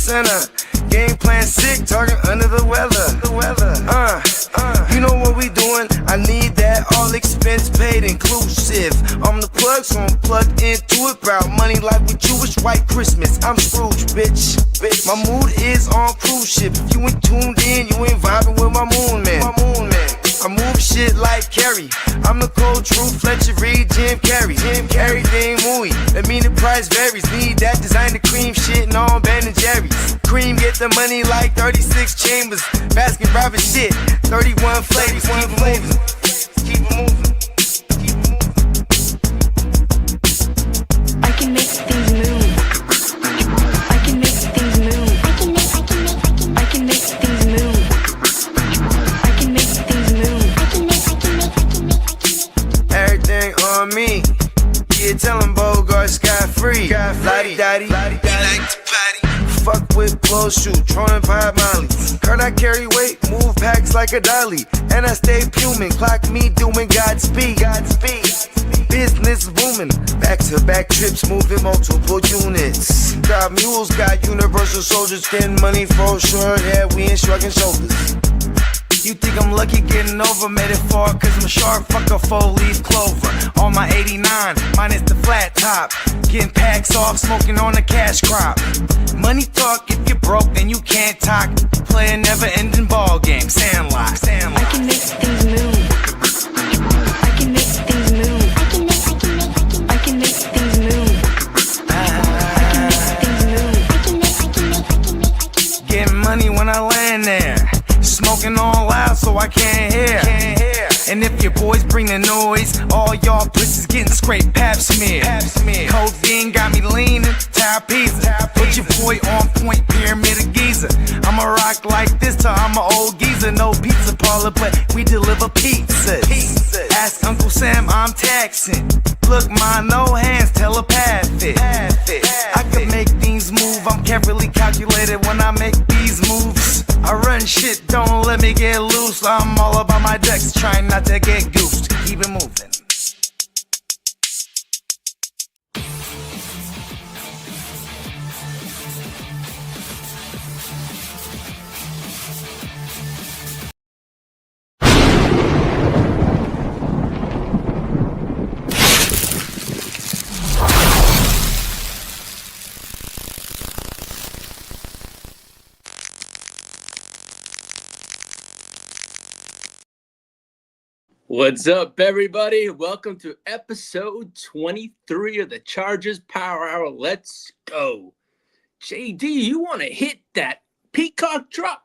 center. Game plan sick, target under the weather. You know what we doing? I need that all expense paid inclusive. I'm the plug, so I'm plugged into it. Proud money like with Jewish white Christmas. I'm Scrooge, bitch. My mood is on cruise ship. If you ain't tuned in, you ain't vibing with my moon man. I move shit like Kerry. I'm the cold truth, Fletcher Reed, Jim Carrey. Everything movie, that mean the price varies. Need that designer cream shit and all Ben and Jerry's. Cream get the money like 36 chambers. Baskin Robbins shit, 31 flavors. Keep it moving. I can make things move. I can make things move. I can make things move. I can make things move. Everything on me. Yeah, tell him Bogart Sky free. Lottie Dottie, he like to potty. Fuck with blow shoot, trolling pipe Molly. Kurt, I carry weight, move packs like a dolly. And I stay fuming, clock me doing Godspeed. Business booming, back-to-back trips, moving multiple units. Got mules, got universal soldiers, getting money for sure. Yeah, we ain't shrugging shoulders. You think I'm lucky getting over, made it far, cause I'm sharp, fuck a 4-leaf clover. On my 89, minus the flat top. Getting packs off, smoking on the cash crop. Money talk, if you're broke, then you can't talk. Play a never-ending ball game, Sandlot. I can make things move. I can make things move. I can make things move. Getting money when I land there. Smoking all loud so I can't hear. And if your boys bring the noise, all y'all pussies getting scraped pap smear. Codeine got me leaning, tap pizza. Put your boy on point, pyramid of Giza. I'ma rock like this till I'm an old geezer. No pizza parlor, but we deliver pizzas. Ask Uncle Sam, I'm taxing. Look, ma, no hands, telepathic. I can make things move, I'm carefully calculated when I make these moves. I run shit, don't let me get loose. I'm all about my decks, trying not to get goosed. Keep it moving. What's up, everybody? Welcome to episode 23 of the Chargers Power Hour. Let's go. JD, you want to hit that peacock drop?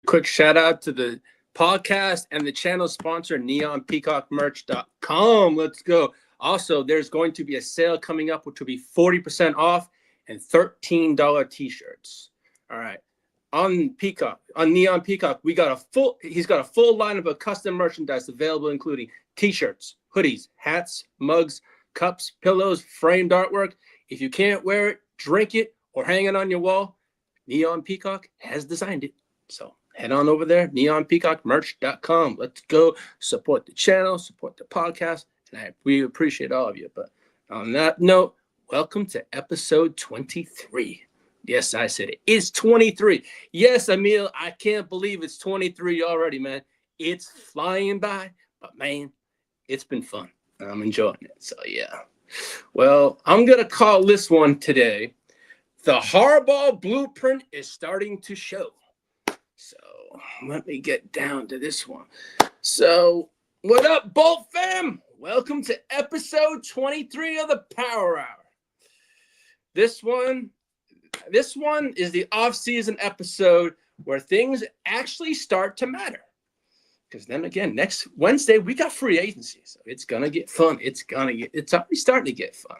Quick shout out to the podcast and the channel sponsor, neonpeacockmerch.com. Let's go. Also, there's going to be a sale coming up, which will be 40% off and $13 t-shirts. All right. On Neon Peacock, he's got a full lineup of custom merchandise available, including t-shirts, hoodies, hats, mugs, cups, pillows, framed artwork. If you can't wear it, drink it, or hang it on your wall, Neon Peacock has designed it. So head on over there, neonpeacockmerch.com. Let's go support the channel, support the podcast, and we appreciate all of you. But on that note, welcome to episode 23. Yes, I said it. It's 23. Yes, Emil, I can't believe it's 23 already, man. It's flying by, but man, it's been fun. and I'm enjoying it. So, yeah. Well, I'm going to call this one today. The Harbaugh blueprint is starting to show. So, let me get down to this one. So, what up, Bolt fam? Welcome to episode 23 of the Power Hour. This one is the off-season episode where things actually start to matter. Because then again, next Wednesday, we got free agency. So it's going to get fun. It's already starting to get fun.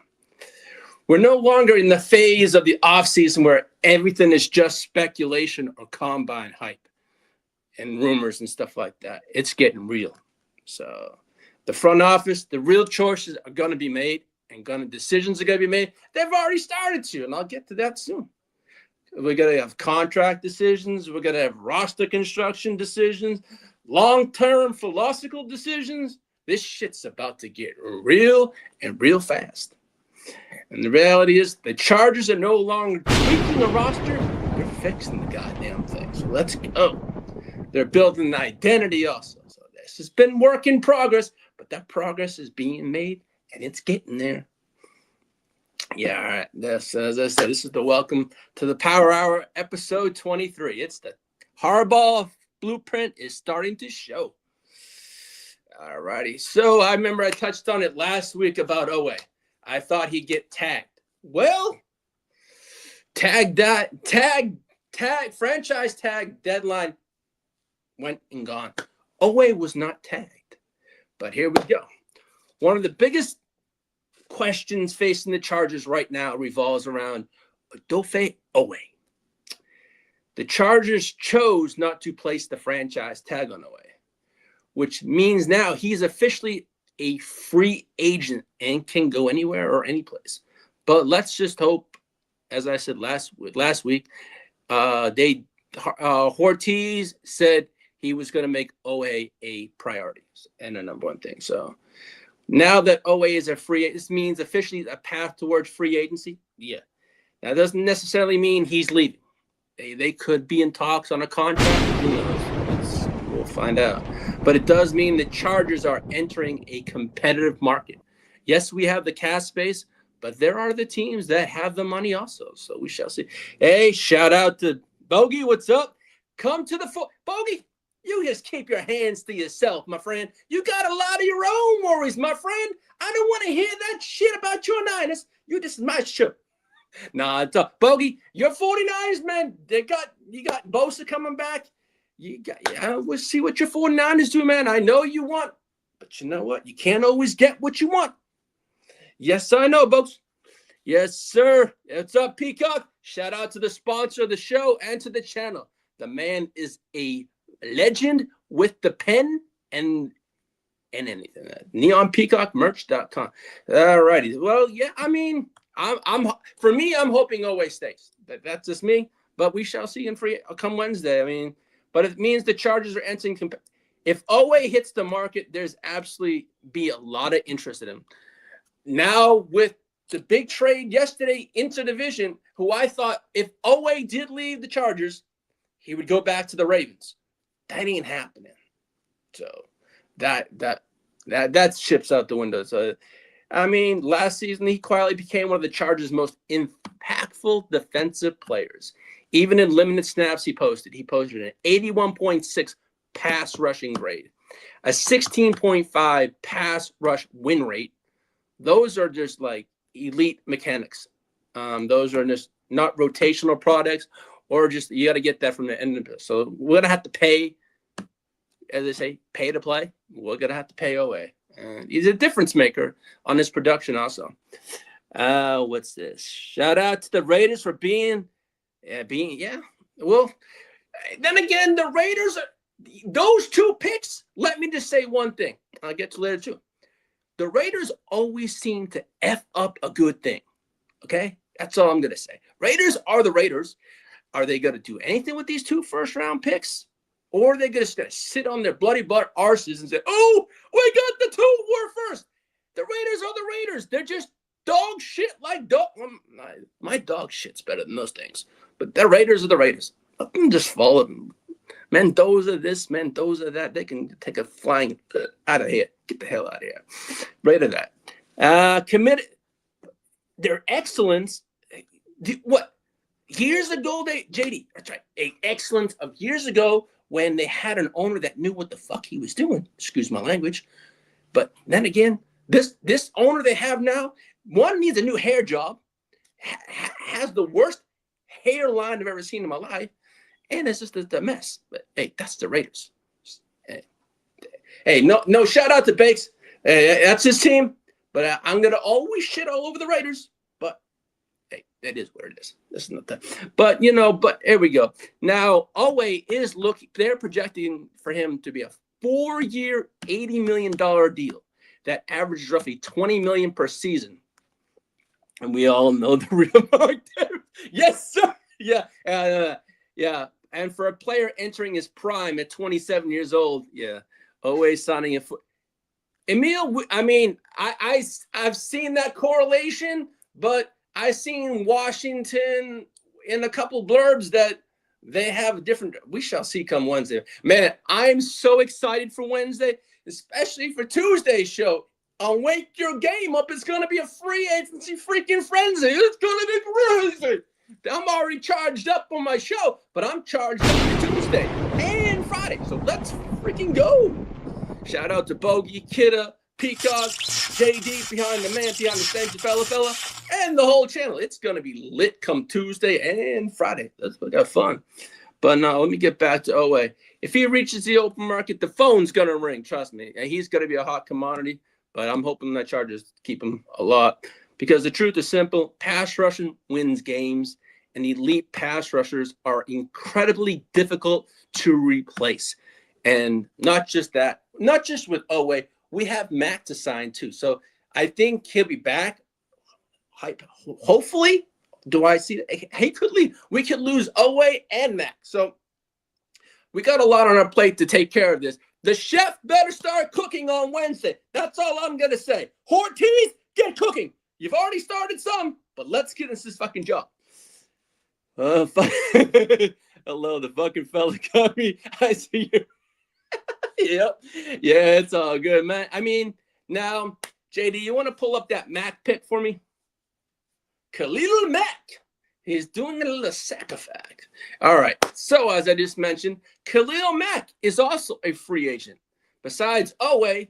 We're no longer in the phase of the offseason where everything is just speculation or combine hype and rumors and stuff like that. It's getting real. So the front office, the real choices are going to be made and decisions are going to be made. They've already started to, and I'll get to that soon. We're going to have contract decisions. We're going to have roster construction decisions. Long-term philosophical decisions. This shit's about to get real and real fast. And the reality is the Chargers are no longer tweaking the roster. They're fixing the goddamn thing. So let's go. They're building an identity also. So this has been work in progress, but that progress is being made, and it's getting there. Yeah, all right. As I said, this is the welcome to the Power Hour, episode 23. It's the Harbaugh blueprint is starting to show. All righty. So I remember I touched on it last week about Oweh. I thought he'd get tagged. Well, franchise tag deadline went and gone. Oweh was not tagged. But here we go. One of the biggest questions facing the Chargers right now revolves around Odafe Oweh. The Chargers chose not to place the franchise tag on Oweh, which means now he's officially a free agent and can go anywhere or any place. But let's just hope, as I said last week, Hortiz said he was going to make Oweh a priority and a number one thing. So now that Oweh is a free agent, this means officially a path towards free agency. Yeah. That doesn't necessarily mean he's leaving. They could be in talks on a contract. Who knows? We'll find out. But it does mean the Chargers are entering a competitive market. Yes, we have the cap space, but there are the teams that have the money also. So we shall see. Hey, shout out to Bogey. What's up? Come to the Bogey, you just keep your hands to yourself, my friend. You got a lot of your own worries, my friend. I don't want to hear that shit about your Niners. This is my show. Nah, it's up. Bogey, your 49ers, man. You got Bosa coming back. We'll see what your 49ers do, man. I know you want, but you know what? You can't always get what you want. Yes, I know, folks. Yes, sir. What's up, Peacock? Shout out to the sponsor of the show and to the channel. The man is a legend with the pen and anything. NeonPeacockMerch.com. All righty. Well, yeah, I mean, I'm hoping Oweh stays. That's just me. But we shall see in free come Wednesday. I mean, but it means the Chargers are entering. If Oweh hits the market, there's absolutely be a lot of interest in him. Now with the big trade yesterday into division, who I thought if Oweh did leave the Chargers, he would go back to the Ravens. That ain't happening. So that ships out the window. So I mean, last season he quietly became one of the Chargers' most impactful defensive players. Even in limited snaps he posted an 81.6 pass rushing grade, a 16.5 pass rush win rate. Those are just like elite mechanics. Those are just not rotational products, or just you got to get that from the end of it. So we're gonna have to pay, as they say, pay to play. We're gonna have to pay Oweh. He's a difference maker on this production also. What's this? Shout out to the Raiders for being. Well, then again, the Raiders, those two picks, let me just say one thing. I'll get to later too. The Raiders always seem to F up a good thing. Okay? That's all I'm going to say. Raiders are the Raiders. Are they going to do anything with these two first-round picks? Or are they just going to sit on their bloody butt arses and say, oh, we got the two we're first. The Raiders are the Raiders. They're just dog shit like dog. My dog shit's better than those things. But the Raiders are the Raiders. Let them just follow them. Mendoza this, Mendoza that. They can take a flying out of here. Get the hell out of here. Right of that. Committed their excellence. What? Years ago, JD, that's right. A excellence of years ago when they had an owner that knew what the fuck he was doing. Excuse my language. But then again, this owner they have now, one needs a new hair job, has the worst hairline I've ever seen in my life, and it's just a mess. But hey, that's the Raiders. Hey, no shout out to Bakes. That's his team. But I'm gonna always shit all over the Raiders. But hey, that is what it is. This is not that. But but here we go. Now Oweh is looking. They're projecting for him to be a 4-year, $80 million deal that averages roughly $20 million per season. And we all know the real mark there. Yes, sir. Yeah. Yeah. And for a player entering his prime at 27 years old, yeah, Oweh signing a foot. Emil, I mean, I've seen that correlation, but I've seen Washington in a couple blurbs that they have different. We shall see come Wednesday. Man, I'm so excited for Wednesday, especially for Tuesday's show. I'll wake your game up. It's going to be a free agency freaking frenzy. It's going to be crazy. I'm already charged up on my show, but I'm charged up for Tuesday and Friday. So let's freaking go. Shout out to Bogey, Kidda, Peacock, JD behind the stage, fella, and the whole channel. It's going to be lit come Tuesday and Friday. Let's have fun. But now let me get back to Oweh. If he reaches the open market, the phone's going to ring. Trust me. And he's going to be a hot commodity. But I'm hoping that Chargers keep him a lot. Because the truth is simple. Pass rushing wins games. And elite pass rushers are incredibly difficult to replace. And not just that. Not just with Oweh. We have Mack to sign too. So I think he'll be back. Hopefully. Do I see that? He could leave. We could lose Oweh and Mack. So we got a lot on our plate to take care of this. The chef better start cooking on Wednesday. That's all I'm going to say. Hortiz, get cooking. You've already started some, but let's get into this fucking job. Hello, the fucking fella got me. I see you. Yep. Yeah, it's all good, man. I mean, now, JD, you want to pull up that Mack pick for me? Khalil Mack. He's doing a little sacrifice. All right. So, as I just mentioned, Khalil Mack is also a free agent. Besides Oweh,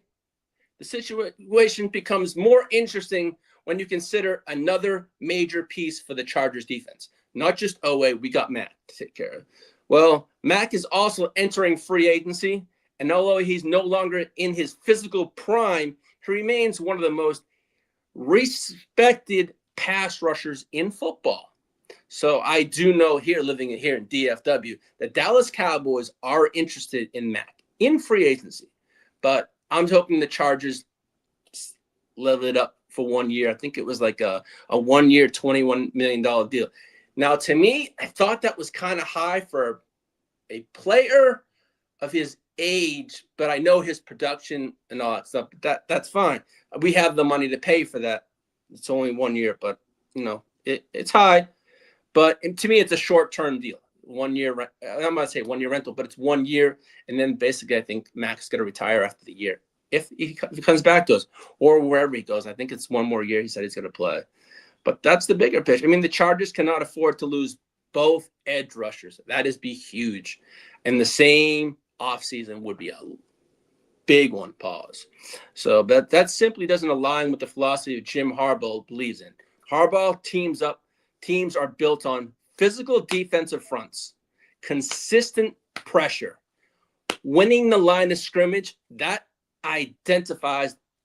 the situation becomes more interesting when you consider another major piece for the Chargers defense. Not just Oweh, we got Mack to take care of. Well, Mack is also entering free agency, and although he's no longer in his physical prime, he remains one of the most respected pass rushers in football. So I do know here, living here in DFW, the Dallas Cowboys are interested in Mack in free agency. But I'm hoping the Chargers level it up for 1 year. I think it was like a 1 year, $21 million deal. Now, to me, I thought that was kind of high for a player of his age, but I know his production and all that stuff. That's fine. We have the money to pay for that. It's only 1 year, but, it's high. But to me, it's a short-term deal. 1 year, I'm going to say 1 year rental, but it's 1 year. And then basically, I think Mack's going to retire after the year. If he comes back to us or wherever he goes, I think it's one more year he said he's going to play. But that's the bigger picture. I mean, the Chargers cannot afford to lose both edge rushers. That is be huge. And the same offseason would be a big one, pause. So that simply doesn't align with the philosophy of Jim Harbaugh believes in. Harbaugh teams are built on physical defensive fronts, consistent pressure, winning the line of scrimmage. That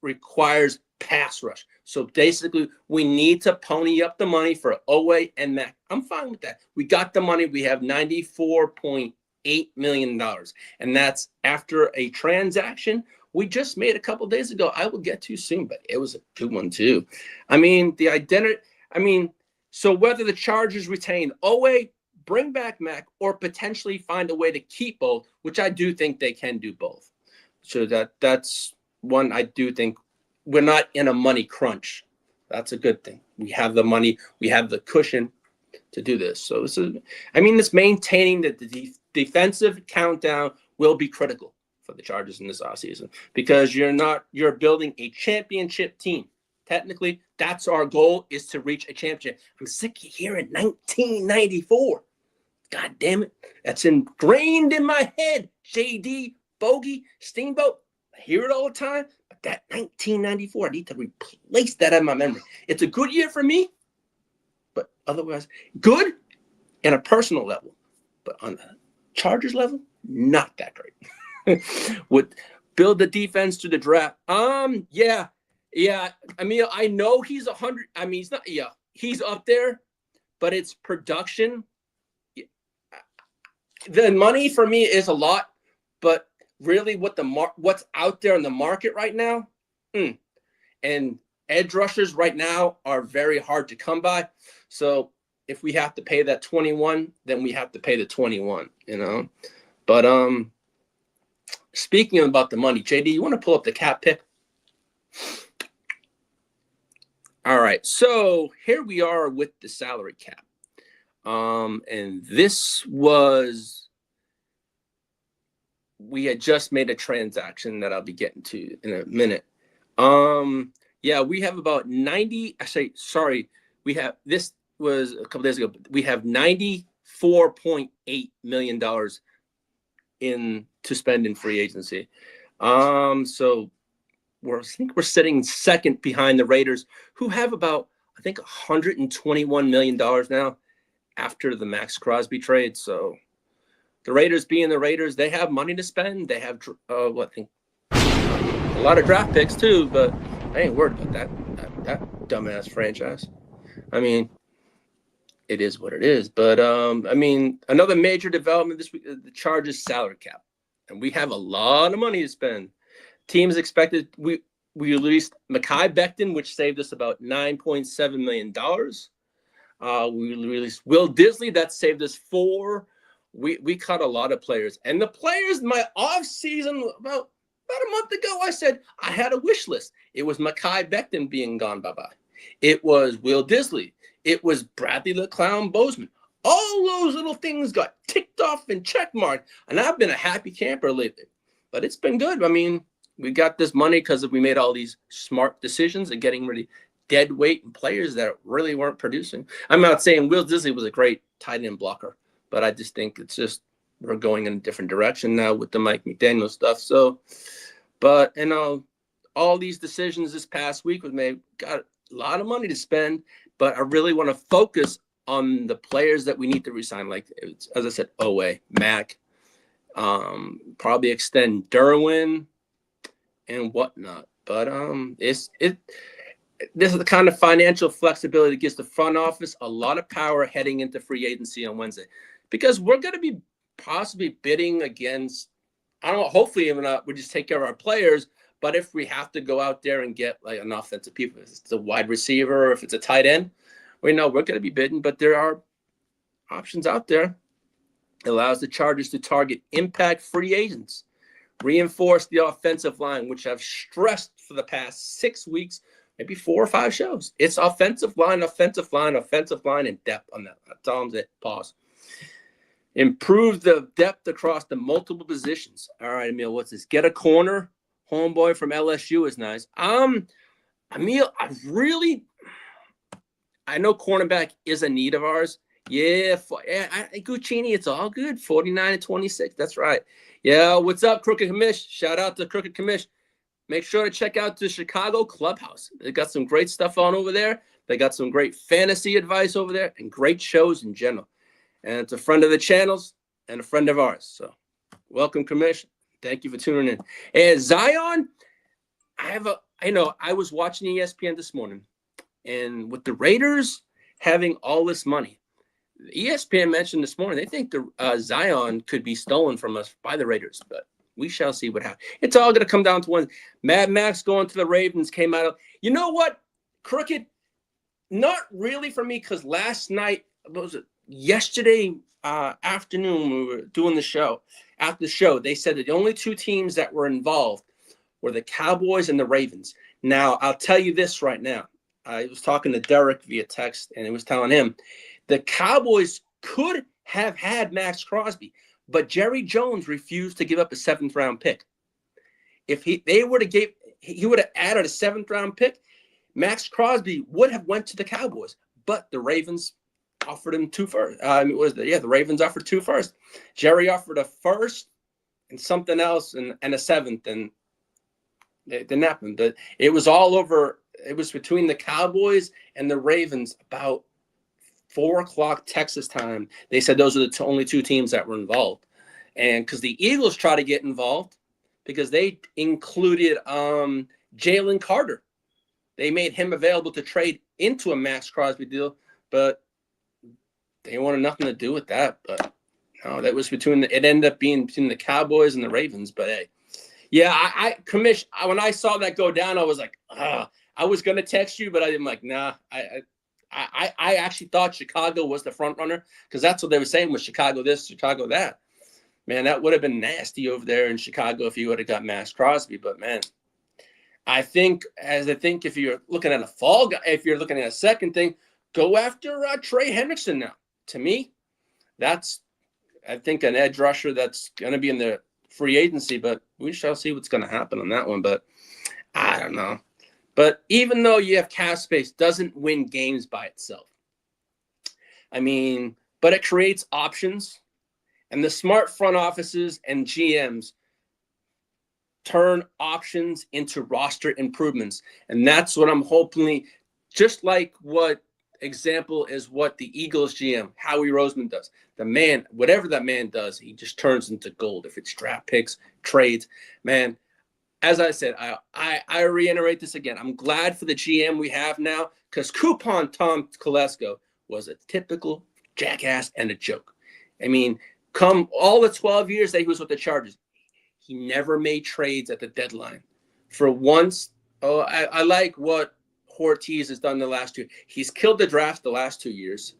requires pass rush. So basically, we need to pony up the money for Oweh and Mack. I'm fine with that. We got the money. We have $94.8 million. And that's after a transaction we just made a couple days ago. I will get to soon, but it was a good one too. I mean, so whether the Chargers retain Oweh, bring back Mack, or potentially find a way to keep both, which I do think they can do both. So that's one I do think. We're not in a money crunch. That's a good thing. We have the money. We have the cushion. to do this. So it's maintaining that the defensive countdown will be critical for the Chargers in this offseason because you're building a championship team. Technically, that's our goal, is to reach a championship. I'm sick of hearing 1994. God damn it. That's ingrained in my head. JD, Bogey, Steamboat. I hear it all the time. But that 1994, I need to replace that out of my memory. It's a good year for me, but otherwise, good in a personal level. But on the Chargers level, not that great. Would build the defense to the draft. Yeah. I mean, I know he's 100. I mean, he's not. Yeah, he's up there, but it's production. The money for me is a lot, but really, what's out there in the market right now, and edge rushers right now are very hard to come by. So if we have to pay that 21, then we have to pay the 21. But speaking about the money, JD, you want to pull up the cap pick? All right, so here we are with the salary cap. And this was, we had just made a transaction that I'll be getting to in a minute. Yeah, we have about 90, this was a couple days ago. We have $94.8 million to spend in free agency. So I think we're sitting second behind the Raiders, who have about, I think, $121 million now after the Max Crosby trade. So the Raiders being the Raiders, they have money to spend. They have, a lot of draft picks too, but I ain't worried about that dumbass franchise. I mean, it is what it is. But, another major development this week, the Chargers salary cap. And we have a lot of money to spend. Teams expected, we released Mekhi Becton, which saved us about $9.7 million. We released Will Disley, that saved us $4 million. We cut a lot of players. And the players, my offseason, about a month ago, I said I had a wish list. It was Mekhi Becton being gone, bye-bye. It was Will Disley. It was Bradley the Clown Bozeman. All those little things got ticked off and checkmarked. And I've been a happy camper lately. But it's been good. I mean, we got this money because we made all these smart decisions and getting rid of dead weight and players that really weren't producing. I'm not saying Will Disley was a great tight end blocker, but I just think it's just we're going in a different direction now with the Mike McDaniel stuff. So, but all these decisions this past week was made. Got a lot of money to spend, but I really want to focus on the players that we need to resign. Like as I said, Oweh, Mack, probably extend Derwin and whatnot. But this is the kind of financial flexibility that gives the front office a lot of power heading into free agency on Wednesday, because we're going to be possibly bidding against, I don't know, hopefully even we just take care of our players. But if we have to go out there and get like an offensive people, if it's a wide receiver or if it's a tight end, we know we're going to be bidding, but there are options out there. It allows the Chargers to target impact free agents, reinforce the offensive line, which I've stressed for the past 6 weeks, maybe 4 or 5 shows. It's offensive line, and depth on that. That's all I'm saying. Pause. Improve the depth across the multiple positions. All right, Emil, what's this? Get a corner. Homeboy from LSU is nice. Emil, I know cornerback is a need of ours. Yeah, Guccini, it's all good. 49-26. That's right. Yeah, what's up, Crooked Commish? Shout out to Crooked Commish. Make sure to check out the Chicago Clubhouse. They got some great stuff on over there. They got some great fantasy advice over there and great shows in general. And it's a friend of the channels and a friend of ours. So welcome, Commish. Thank you for tuning in. And Zion, I was watching ESPN this morning, and with the Raiders having all this money, ESPN mentioned this morning they think the Zion could be stolen from us by the Raiders, but we shall see what happens. It's all going to come down to one. Mad Max going to the Ravens came out of, you know what, Crooked? Not really for me, because last night, what was it, yesterday afternoon when we were doing the show, after the show, they said that the only 2 teams that were involved were the Cowboys and the Ravens. Now, I'll tell you this right now. I was talking to Derek via text, and I was telling him The Cowboys could have had Max Crosby, but Jerry Jones refused to give up a 7th-round pick. If he would have added a 7th-round pick, Max Crosby would have went to the Cowboys, but the Ravens offered him 2 first. The Ravens offered 2 first. Jerry offered a 1st and something else and a 7th, and it didn't happen. But it was all over. It was between the Cowboys and the Ravens about 4:00 Texas time. They said those are the only 2 teams that were involved. And because the Eagles tried to get involved because they included Jalen Carter. They made him available to trade into a Max Crosby deal, but they wanted nothing to do with that. But no, that was it ended up being between the Cowboys and the Ravens. But hey, yeah, when I saw that go down, I was like, I was going to text you, but I'm like, nah, I actually thought Chicago was the front runner because that's what they were saying was Chicago this, Chicago that. Man, that would have been nasty over there in Chicago if you would have got Max Crosby. But man, I think if you're looking at a fall guy, if you're looking at a second thing, go after Trey Hendrickson now. To me, that's I think an edge rusher that's going to be in the free agency, but we shall see what's going to happen on that one. But I don't know. But even though you have cap space, doesn't win games by itself. I mean, but it creates options, and the smart front offices and GMs turn options into roster improvements. And that's what I'm hoping, just like what example is what the Eagles GM, Howie Roseman, does. The man, whatever that man does, he just turns into gold. If it's draft picks, trades, man. As I said, I reiterate this again. I'm glad for the GM we have now because Coupon Tom Telesco was a typical jackass and a joke. I mean, come all the 12 years that he was with the Chargers, he never made trades at the deadline. For once, I like what Hortiz has done the last 2. He's killed the draft the last 2 years.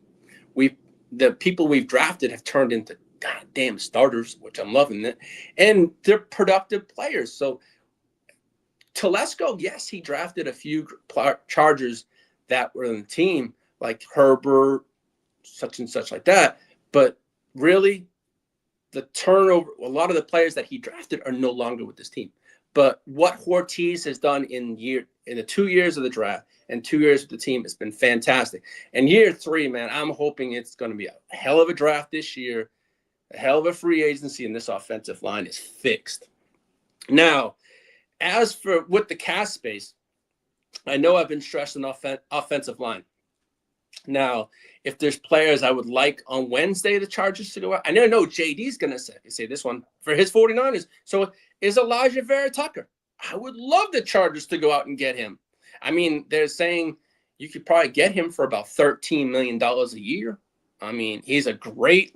The people we've drafted have turned into goddamn starters, which I'm loving it, and they're productive players. So Telesco, yes, he drafted a few Chargers that were on the team, like Herbert, such and such like that. But really, the turnover, a lot of the players that he drafted are no longer with this team. But what Hortiz has done in the 2 years of the draft and 2 years with the team has been fantastic. And year 3, man, I'm hoping it's going to be a hell of a draft this year, a hell of a free agency, and this offensive line is fixed. Now, as for with the cap space, I know I've been stressing offensive line. Now, if there's players I would like on Wednesday, the Chargers to go out, I know JD's going to say this one for his 49ers. So is Elijah Vera Tucker. I would love the Chargers to go out and get him. I mean, they're saying you could probably get him for about $13 million a year. I mean, he's a great,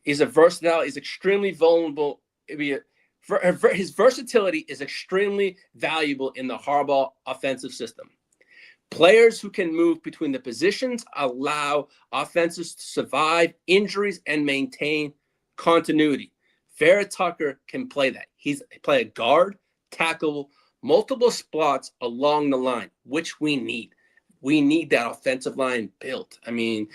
he's a versatile, he's extremely vulnerable. His versatility is extremely valuable in the Harbaugh offensive system. Players who can move between the positions allow offenses to survive injuries and maintain continuity. Vera Tucker can play that. He's play a guard, tackle, multiple spots along the line, which we need. We need that offensive line built. I mean,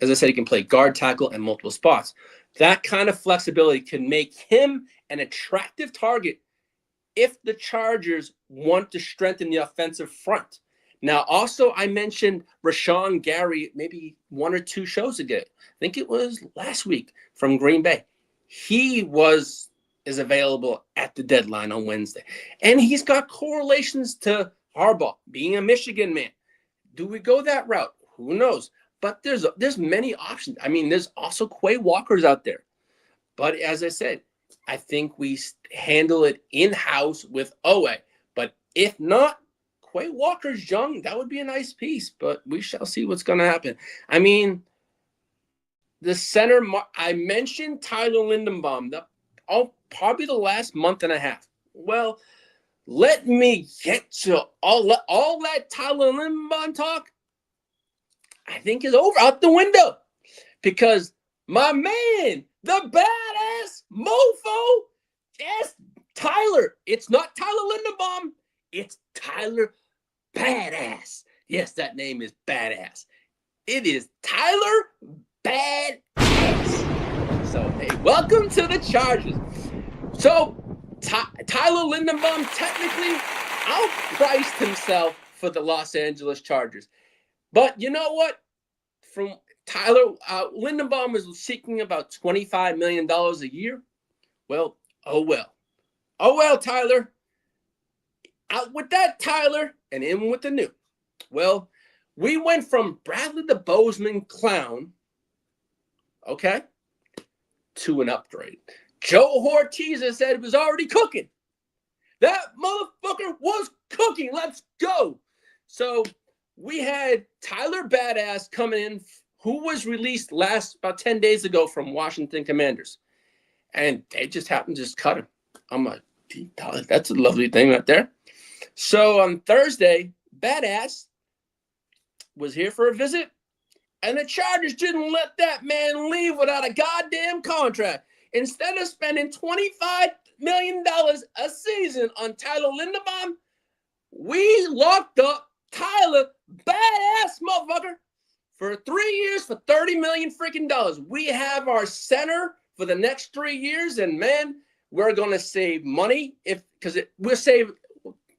as I said, he can play guard, tackle, and multiple spots. That kind of flexibility can make him an attractive target if the Chargers want to strengthen the offensive front. Now, also, I mentioned Rashawn Gary maybe 1 or 2 shows ago. I think it was last week from Green Bay. He is available at the deadline on Wednesday. And he's got correlations to Harbaugh being a Michigan man. Do we go that route? Who knows? But there's many options. I mean, there's also Quay Walkers out there. But as I said, I think we handle it in-house with Oweh. But if not, Quay Walker's young. That would be a nice piece. But we shall see what's going to happen. I mean, the center, I mentioned Tyler Lindenbaum, probably the last month and a half. Well, let me get to all that Tyler Lindenbaum talk. I think is over out the window because my man, the badass mofo, yes, Tyler. It's not Tyler Lindenbaum. It's Tyler Biadasz. Yes, that name is Badass. It is Tyler Biadasz. So, hey, welcome to the Chargers. So, Tyler Linderbaum technically outpriced himself for the Los Angeles Chargers. But you know what? From Tyler, Linderbaum is seeking about $25 million a year. Well, oh well. Oh well, Tyler. Out with that, Tyler, and in with the new. Well, we went from Bradley the Bozeman clown, okay, to an upgrade. Joe Hortiz said it was already cooking. That motherfucker was cooking. Let's go. So we had Tyler Biadasz coming in, who was released about 10 days ago from Washington Commanders. And they just happened to just cut him. I'm like, that's a lovely thing right there. So on Thursday, Biadasz was here for a visit, and the Chargers didn't let that man leave without a goddamn contract. Instead of spending $25 million a season on Tyler Linderbaum, we locked up Tyler Biadasz, motherfucker, for 3 years for $30 million freaking dollars. We have our center for the next 3 years, and man, we're gonna save money we'll save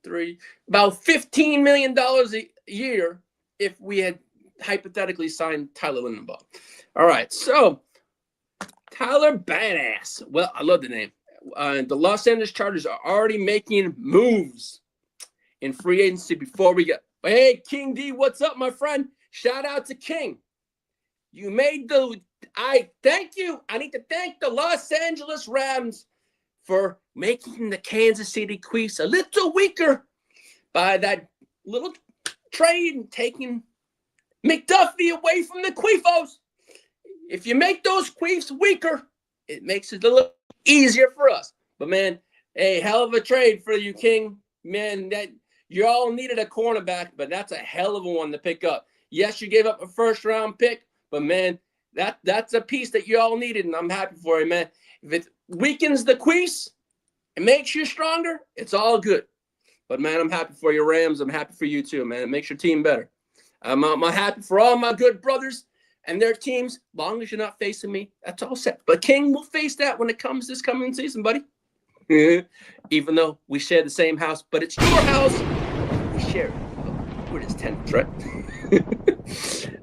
about $15 million a year if we had hypothetically signed Tyler Linderbaum. All right, so Tyler Biadasz. Well, I love the name. The Los Angeles Chargers are already making moves in free agency before we get. Hey, King D, what's up, my friend? Shout out to King. You made thank you. I need to thank the Los Angeles Rams for making the Kansas City Chiefs a little weaker by that little trade and taking McDuffie away from the Queefos. If you make those Queefs weaker, it makes it a little easier for us. But man, hey, hell of a trade for you, King. Man, that you all needed a cornerback, but that's a hell of a one to pick up. Yes, you gave up a first-round pick, but man, that's a piece that you all needed, and I'm happy for you, man. If it weakens the Queefs, it makes you stronger, it's all good. But man, I'm happy for your Rams. I'm happy for you too, man. It makes your team better. I'm happy for all my good brothers and their teams. As long as you're not facing me, that's all set. But King will face that when it comes this coming season, buddy. Even though we share the same house, but it's your house. We share it. We're just tenants, right?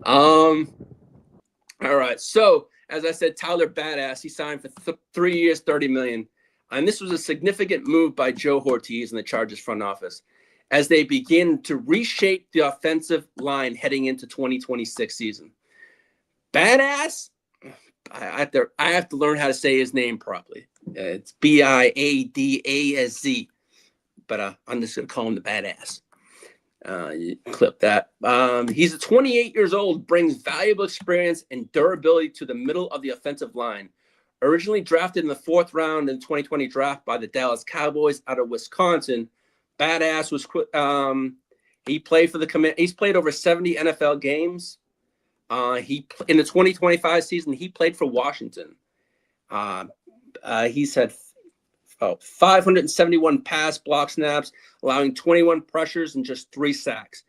All right. So as I said, Tyler Biadasz, he signed for 3 years, $30 million. And this was a significant move by Joe Hortiz and the Chargers front office as they begin to reshape the offensive line heading into 2026 season. Biadasz, I have to learn how to say his name properly. It's Biadasz, but I'm just going to call him the Badass. You clip that. He's 28 years old, brings valuable experience and durability to the middle of the offensive line. Originally drafted in the 4th round in the 2020 draft by the Dallas Cowboys out of Wisconsin, Biadasz was he played for the command. He's played over 70 NFL games. In the 2025 season, he played for Washington. He's had 571 pass block snaps, allowing 21 pressures and just 3 sacks.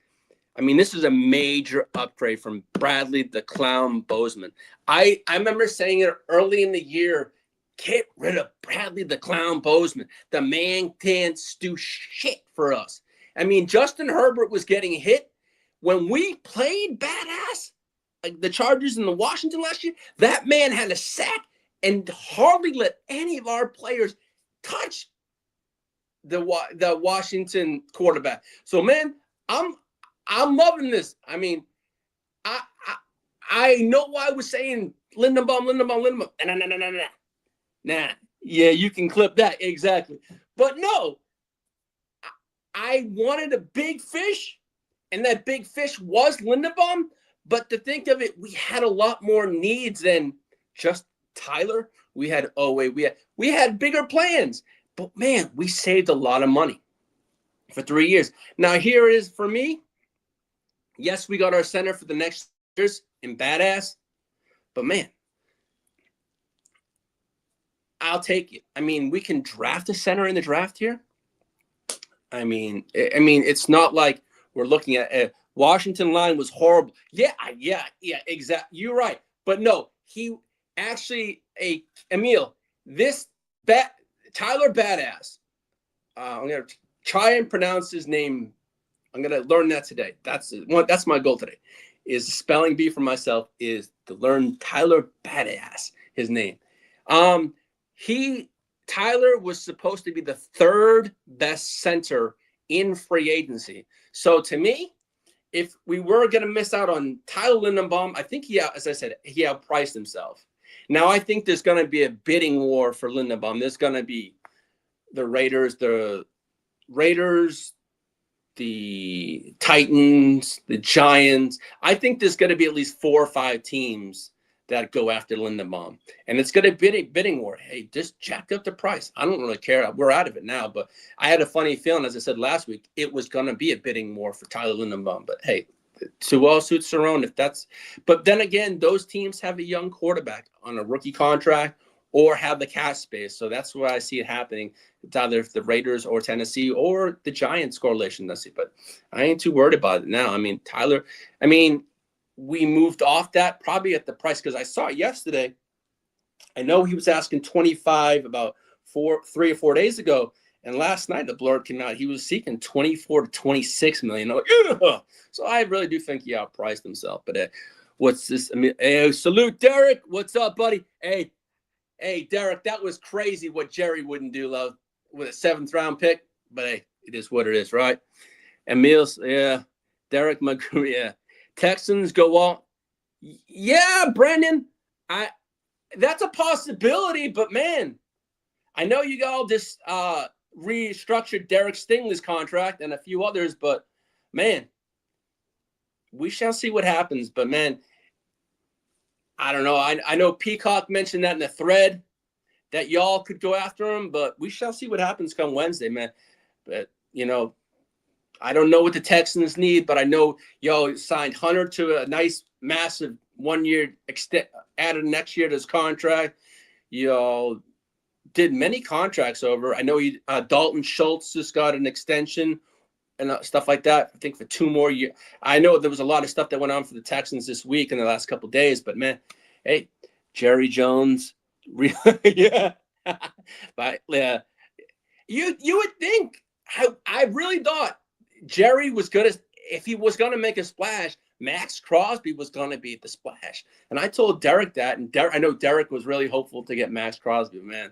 I mean, this is a major upgrade from Bradley the Clown Bozeman. I remember saying it early in the year, get rid of Bradley the Clown Bozeman. The man can't do shit for us. I mean, Justin Herbert was getting hit. When we played Biadasz, like the Chargers in the Washington last year, that man had a sack and hardly let any of our players touch the Washington quarterback. So, man, I'm loving this. I mean, I know why I was saying Linderbaum. Nah. Yeah, you can clip that. Exactly. But no, I wanted a big fish, and that big fish was Linderbaum. But to think of it, we had a lot more needs than just Tyler. We had Oweh. We had bigger plans. But, man, we saved a lot of money for 3 years. Now, here it is for me. Yes, we got our center for the next years in Biadasz. But, man, I'll take it. I mean, we can draft a center in the draft here. I mean, it's not like we're looking at Washington line was horrible. Yeah, exactly. You're right. But no, he actually, Emil, Tyler Biadasz, I'm going to try and pronounce his name. I'm going to learn that today. That's my goal today, is the spelling bee for myself is to learn Tyler Biadasz, his name. Tyler was supposed to be the third best center in free agency. So to me, if we were going to miss out on Tyler Linderbaum, I think as I said, he outpriced himself. Now I think there's going to be a bidding war for Linderbaum. There's going to be the Raiders, the Titans, the Giants. I think there's going to be at least 4 or 5 teams that go after Linderbaum. And it's going to be a bidding war. Hey, just jack up the price. I don't really care. We're out of it now. But I had a funny feeling, as I said last week, it was going to be a bidding war for Tyler Linderbaum. But hey, to all suits their own. But then again, those teams have a young quarterback on a rookie contract or have the cap space. So that's where I see it happening. It's either the Raiders or Tennessee or the Giants correlation. That's it. But I ain't too worried about it now. We moved off that probably at the price because I saw it yesterday. I know he was asking 25 about 3 or 4 days ago. And last night the blurb came out. He was seeking 24 to 26 million. I'm like, ugh. So I really do think he outpriced himself. But what's this? Salute, Derek. What's up, buddy? Hey, Derek, that was crazy what Jerry wouldn't do, love, with a 7th round pick. But hey, it is what it is, right? Emil's, yeah. Derek McGrew, yeah. Texans go all. Yeah, Brendan. That's a possibility, but man, I know you got all this restructured Derek Stingley's contract and a few others, but man, we shall see what happens. But man, I don't know. I know Peacock mentioned that in the thread that y'all could go after him, but we shall see what happens come Wednesday, man. But I don't know what the Texans need, but I know y'all signed Hunter to a nice, massive 1-year added next year to his contract. Y'all did many contracts over. I know Dalton Schultz just got an extension and stuff like that. I think for 2 more years. I know there was a lot of stuff that went on for the Texans this week in the last couple of days, but man, hey, Jerry Jones, yeah. But you would think. I really thought Jerry was if he was going to make a splash, Max Crosby was going to be the splash. And I told Derek that, and I know Derek was really hopeful to get Max Crosby. Man,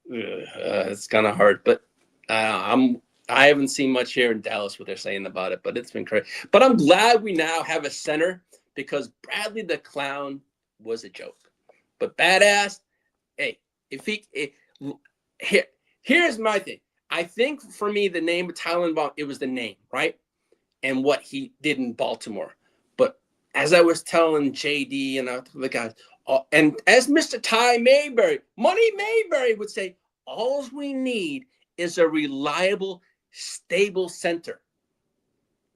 it's kind of hard. But I haven't seen much here in Dallas what they're saying about it, but it's been crazy. But I'm glad we now have a center because Bradley the Clown was a joke. But Biadasz, hey, here's my thing. I think for me, the name of Tyler Linderbaum, it was the name, right? And what he did in Baltimore. But as I was telling JD and the guys, and as Mr. Ty Mayberry, Money Mayberry would say, all we need is a reliable, stable center.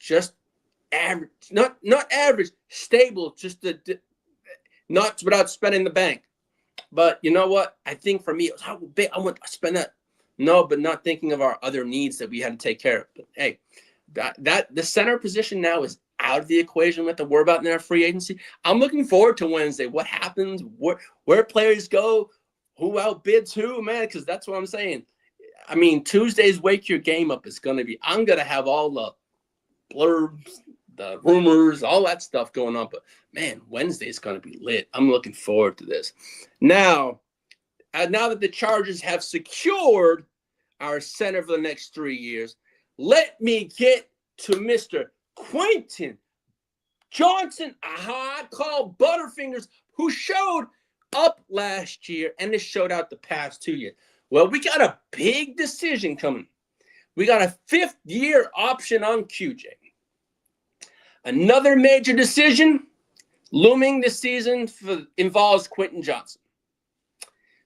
Just average, not average, stable, just not without spending the bank. But you know what? I think for me, it was how big I want to spend that. No, but not thinking of our other needs that we had to take care of. But hey, that the center position now is out of the equation. We have to worry about in our free agency. I'm looking forward to Wednesday. What happens? Where players go? Who outbids who? Man, because that's what I'm saying. I mean, Tuesday's Wake Your Game Up is going to be. I'm going to have all the blurbs, the rumors, all that stuff going on. But man, Wednesday is going to be lit. I'm looking forward to this. Now that the Chargers have secured our center for the next 3 years, let me get to Mr. Quentin Johnston, I call Butterfingers, who showed up last year and has showed out the past 2 years. Well, we got a big decision coming. We got a 5th-year option on QJ. Another major decision looming this season involves Quentin Johnston.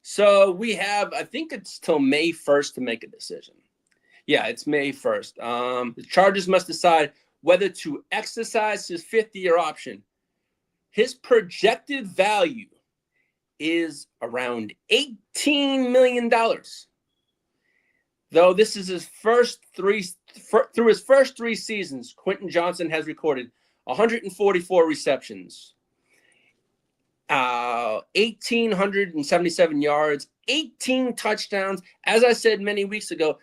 So we have, I think it's till May 1st to make a decision. Yeah, it's May 1st. The Chargers must decide whether to exercise his 5th-year option. His projected value is around $18 million. Though this is his first through his first 3 seasons, Quentin Johnston has recorded 144 receptions, 1,877 yards, 18 touchdowns. As I said many weeks ago,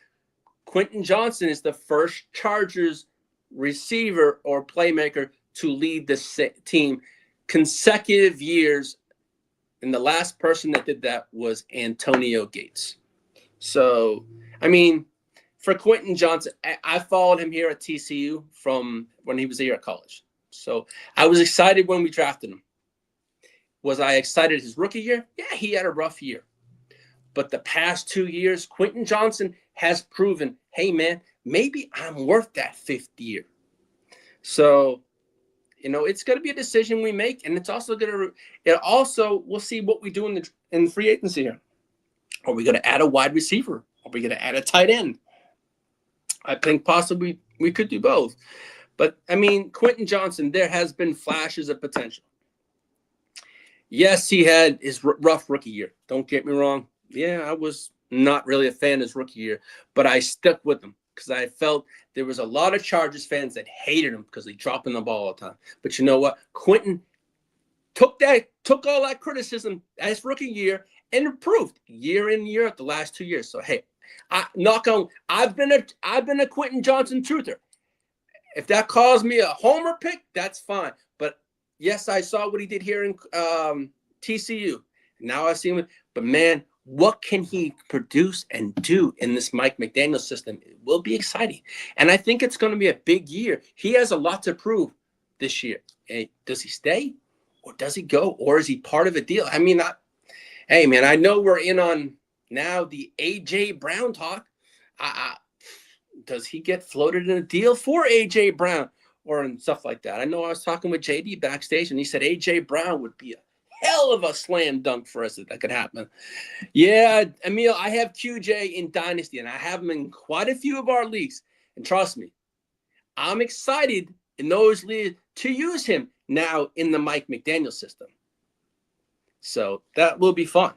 Quentin Johnston is the first Chargers receiver or playmaker to lead the team consecutive years. And the last person that did that was Antonio Gates. So, I mean, for Quentin Johnston, I followed him here at TCU from when he was here at college. So I was excited when we drafted him. Was I excited his rookie year? Yeah, he had a rough year. But the past 2 years, Quentin Johnston has proven, hey, man, maybe I'm worth that 5th year. So, it's going to be a decision we make, and it's also we'll see what we do in free agency here. Are we going to add a wide receiver? Are we going to add a tight end? I think possibly we could do both. But, I mean, Quentin Johnston, there has been flashes of potential. Yes, he had his rough rookie year. Don't get me wrong. Yeah, I was not really a fan of his rookie year, but I stuck with him because I felt there was a lot of Chargers fans that hated him because he dropping the ball all the time. But you know what? Quentin took all that criticism as rookie year and improved year in year at the last 2 years. So hey, I've been a Quentin Johnston truther. If that calls me a homer pick, that's fine. But yes, I saw what he did here in TCU. Now I see him. But man, what can he produce and do in this Mike McDaniel system? It will be exciting. And I think it's going to be a big year. He has a lot to prove this year. Hey, does he stay or does he go or is he part of a deal? I mean, hey, man, I know we're in on now the A.J. Brown talk. Does he get floated in a deal for A.J. Brown or stuff like that? I know I was talking with JD backstage and he said A.J. Brown would be a hell of a slam dunk for us if that could happen. Yeah, Emil, I have QJ in Dynasty, and I have him in quite a few of our leagues. And trust me, I'm excited in those leagues to use him now in the Mike McDaniel system. So that will be fun.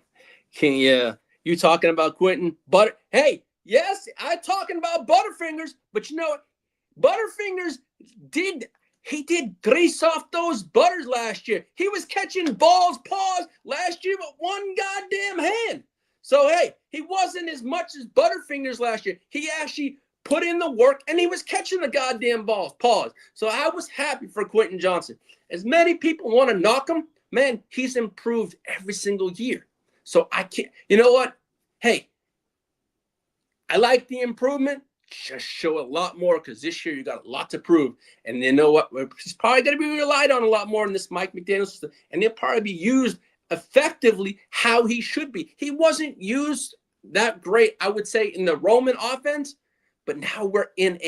You talking about Quentin? But hey, yes, I'm talking about Butterfingers, but you know what? Butterfingers did grease off those butters last year. He was catching balls, paws last year with one goddamn hand. So, hey, he wasn't as much as Butterfingers last year. He actually put in the work, and he was catching the goddamn balls, paws. So I was happy for Quentin Johnston. As many people want to knock him, man, he's improved every single year. So I can't – you know what? Hey, I like the improvement. Just show a lot more because this year you got a lot to prove. And you know what? He's probably going to be relied on a lot more in this Mike McDaniel system. And he'll probably be used effectively how he should be. He wasn't used that great, I would say, in the Roman offense. But now we're in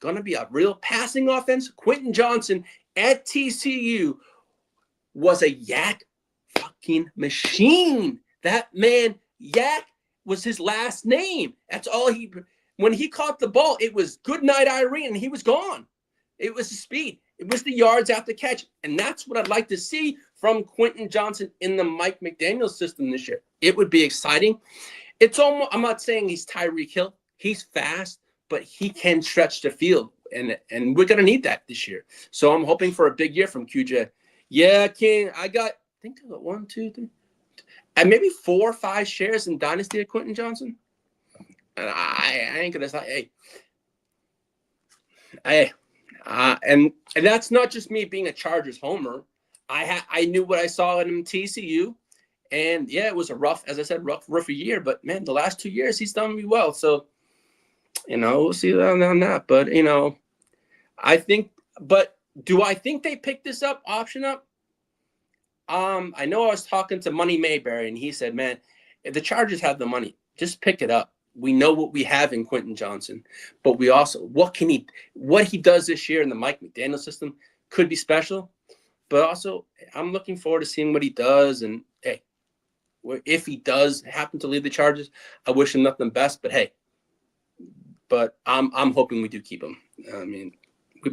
going to be a real passing offense. Quentin Johnston at TCU was a yak fucking machine. That man, Yak, was his last name. That's all he – when he caught the ball, it was good night, Irene, and he was gone. It was the speed. It was the yards after catch. And that's what I'd like to see from Quentin Johnston in the Mike McDaniel system this year. It would be exciting. It's almost, I'm not saying he's Tyreek Hill. He's fast, but he can stretch the field. And we're going to need that this year. So I'm hoping for a big year from QJ. Yeah, King, I got 1, 2, 3, and maybe 4 or 5 shares in Dynasty of Quentin Johnston. And I ain't gonna say, and that's not just me being a Chargers homer. I knew what I saw in him TCU, and yeah, it was a rough year. But man, the last 2 years he's done me well. So we'll see on that. But I think. But do I think they picked this option up? I know I was talking to Money Mayberry, and he said, man, if the Chargers have the money, just pick it up. We know what we have in Quentin Johnston, but we also what he does this year in the Mike McDaniel system could be special. But also, I'm looking forward to seeing what he does. And hey, if he does happen to leave the Chargers, I wish him nothing best. But hey, I'm hoping we do keep him. I mean,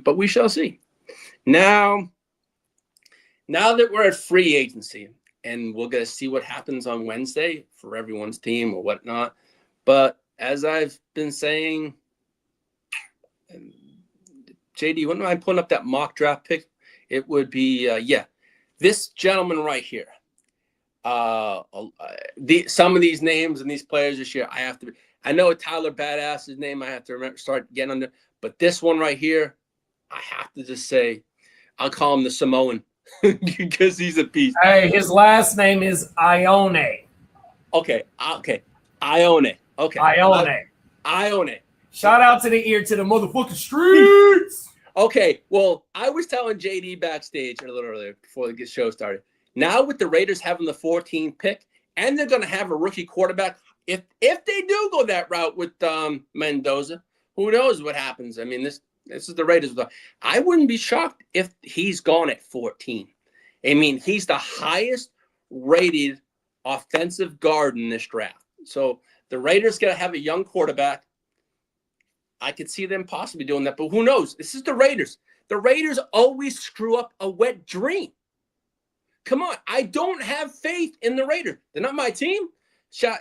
but we shall see. Now that we're at free agency, and we're gonna see what happens on Wednesday for everyone's team or whatnot. But as I've been saying JD, wouldn't mind pulling up that mock draft pick? It would be, this gentleman right here. Some of these names and these players this year, I know Tyler Biadasz' name I have to start getting under, but this one right here, I have to just say, I'll call him the Samoan because he's a beast. Hey, his last name is Oweh. Okay. Oweh. Okay. Oweh. Shout out to the motherfucking streets. Okay, well, I was telling JD backstage a little earlier before the show started. Now with the Raiders having the 14th pick, and they're going to have a rookie quarterback, if they do go that route with Mendoza, who knows what happens? I mean, this is the Raiders. I wouldn't be shocked if he's gone at 14. I mean, he's the highest rated offensive guard in this draft. So the Raiders got to have a young quarterback. I could see them possibly doing that, but who knows? This is the Raiders. The Raiders always screw up a wet dream. Come on, I don't have faith in the Raiders. They're not my team. Shout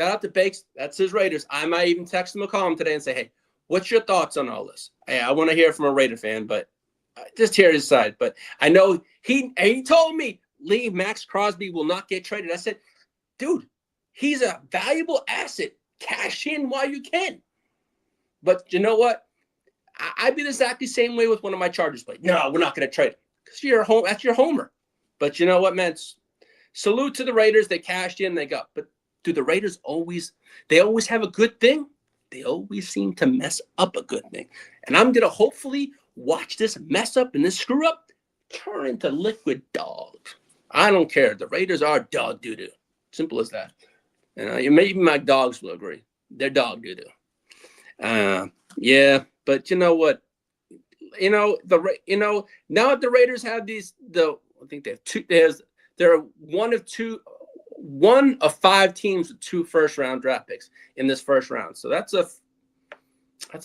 out to Bakes. That's his Raiders. I might even text him or call him today and say, hey, what's your thoughts on all this? Hey, I want to hear from a Raider fan, but just hear his side. But I know he told me, Leigh, Max Crosby will not get traded. I said, dude, he's a valuable asset. Cash in while you can. But you know what? I'd be the exactly same way with one of my Chargers players. No, we're not going to trade it because you're home. That's your homer. But you know what, man? Salute to the Raiders. They cashed in. They got. But do the Raiders always have a good thing? They always seem to mess up a good thing. And I'm going to hopefully watch this mess up and this screw up turn into liquid dogs. I don't care. The Raiders are dog doo-doo. Simple as that. Maybe my dogs will agree. They're dog doo-doo. Yeah, but you know what? Now that the Raiders have I think they have two. They're one of 5 teams with 2 first-round draft picks in this first round. So that's a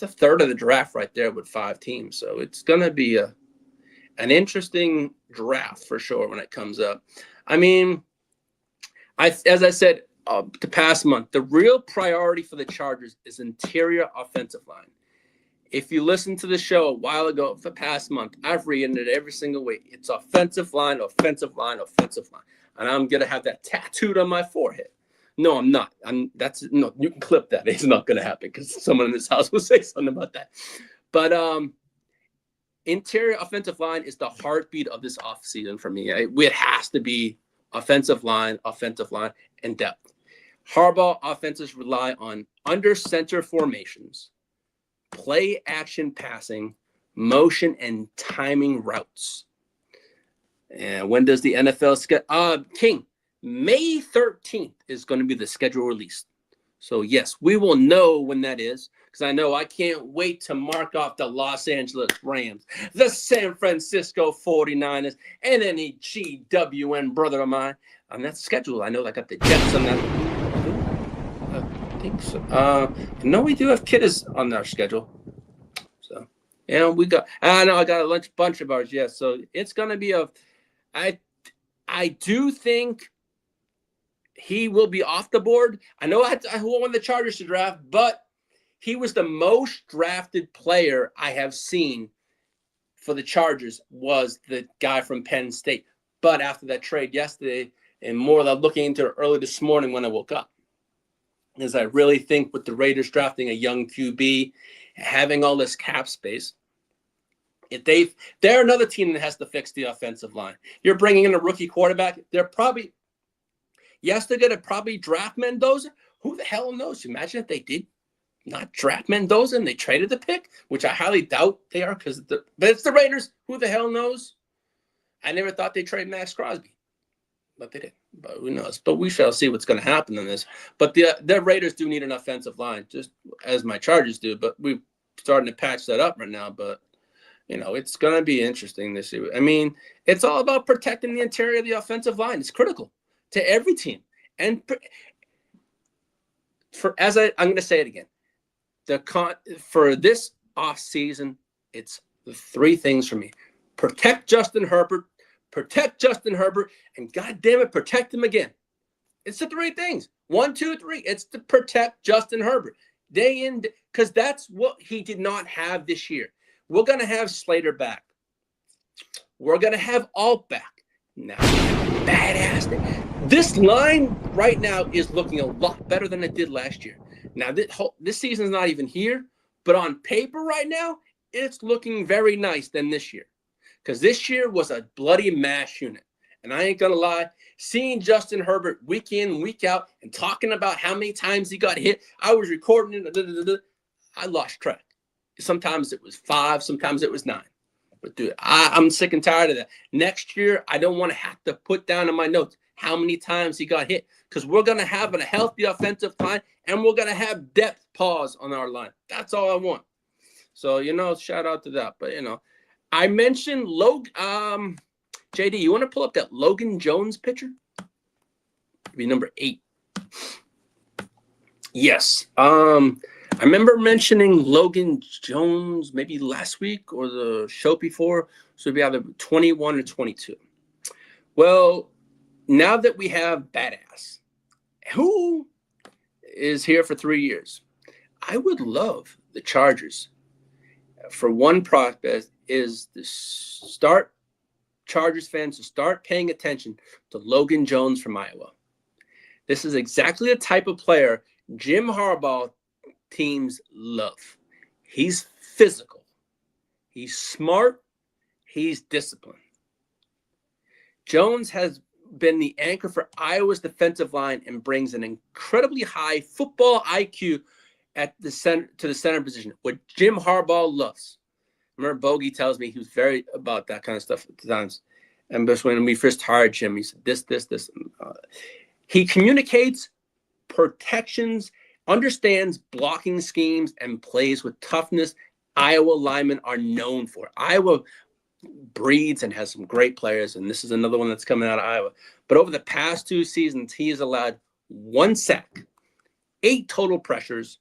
third of the draft right there with 5 teams. So it's gonna be an interesting draft for sure when it comes up. I mean, as I said the past month, the real priority for the Chargers is interior offensive line. If you listen to the show a while ago, for the past month, I've reiterated it every single week. It's offensive line, offensive line, offensive line. And I'm going to have that tattooed on my forehead. No, I'm not. No, you can clip that. It's not going to happen because someone in this house will say something about that. But interior offensive line is the heartbeat of this offseason for me. It has to be offensive line, and depth. Harbaugh offenses rely on under center formations, play action passing, motion, and timing routes. And when does the NFL King? May 13th is going to be the schedule released. So yes, we will know when that is, because I know I can't wait to mark off the Los Angeles Rams, the San Francisco 49ers, and any GWN brother of mine. On that schedule, I know I got the Jets on that. I think so. No, we do have Kittas on our schedule. So, we got. I know I got a bunch of ours. Yes, so it's gonna be I do think he will be off the board. I know I want the Chargers to draft, but he was the most drafted player I have seen for the Chargers was the guy from Penn State. But after that trade yesterday, and more than looking into it early this morning when I woke up, is I really think with the Raiders drafting a young QB, having all this cap space, they're another team that has to fix the offensive line. You're bringing in a rookie quarterback. They're going to probably draft Mendoza. Who the hell knows? Imagine if they did not draft Mendoza and they traded the pick, which I highly doubt they are, but it's the Raiders. Who the hell knows? I never thought they'd trade Max Crosby, but they did. But who knows? But we shall see what's going to happen in this. But the Raiders do need an offensive line, just as my Chargers do. But we're starting to patch that up right now. But it's going to be interesting this year. I mean, it's all about protecting the interior of the offensive line. It's critical to every team. And I'm going to say it again. For this offseason, it's the 3 things for me. Protect Justin Herbert, and God damn it, protect him again. It's the 3 things. 1, 2, 3. It's to protect Justin Herbert. day in, because that's what he did not have this year. We're going to have Slater back. We're going to have Alt back. Now, Biadasz. This line right now is looking a lot better than it did last year. Now, this season's not even here, but on paper right now, it's looking very nice than this year. Because this year was a bloody mash unit. And I ain't going to lie, seeing Justin Herbert week in, week out, and talking about how many times he got hit, I was recording it, I lost track. Sometimes it was 5, sometimes it was 9. But dude, I'm sick and tired of that. Next year, I don't want to have to put down in my notes how many times he got hit, because we're going to have a healthy offensive line, and we're going to have depth pause on our line. That's all I want. So, shout out to that. But, I mentioned Logan. JD, you want to pull up that Logan Jones picture? It'd be number 8. Yes. I remember mentioning Logan Jones maybe last week or the show before. So it'd be either 21 or 22. Well, now that we have Biadasz, who is here for 3 years, I would love the Chargers. For one prospect is to start Chargers fans to start paying attention to Logan Jones from Iowa. This is exactly the type of player Jim Harbaugh teams love. He's physical. He's smart. He's disciplined. Jones has been the anchor for Iowa's defensive line and brings an incredibly high football IQ at the center to the center position, what Jim Harbaugh loves. Remember, Bogey tells me he was very about that kind of stuff at times. And just when we first hired Jim, he said this. He communicates protections, understands blocking schemes, and plays with toughness Iowa linemen are known for. Iowa breeds and has some great players, and this is another one that's coming out of Iowa. But over the past 2 seasons, he has allowed 1 sack, 8 total pressures,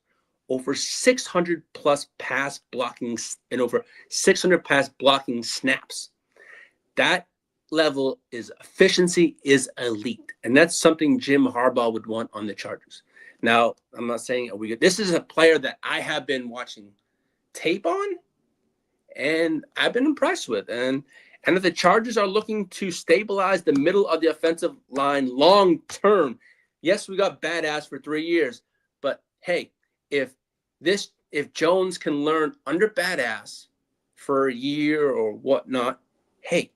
over 600 plus pass blocking, and over 600 pass blocking snaps. That level is efficiency is elite. And that's something Jim Harbaugh would want on the Chargers. Now, I'm not saying this is a player that I have been watching tape on and I've been impressed with. And if the Chargers are looking to stabilize the middle of the offensive line long term, yes, we got Biadasz for 3 years, but hey, if Jones can learn under Biadasz for a year or whatnot, hey,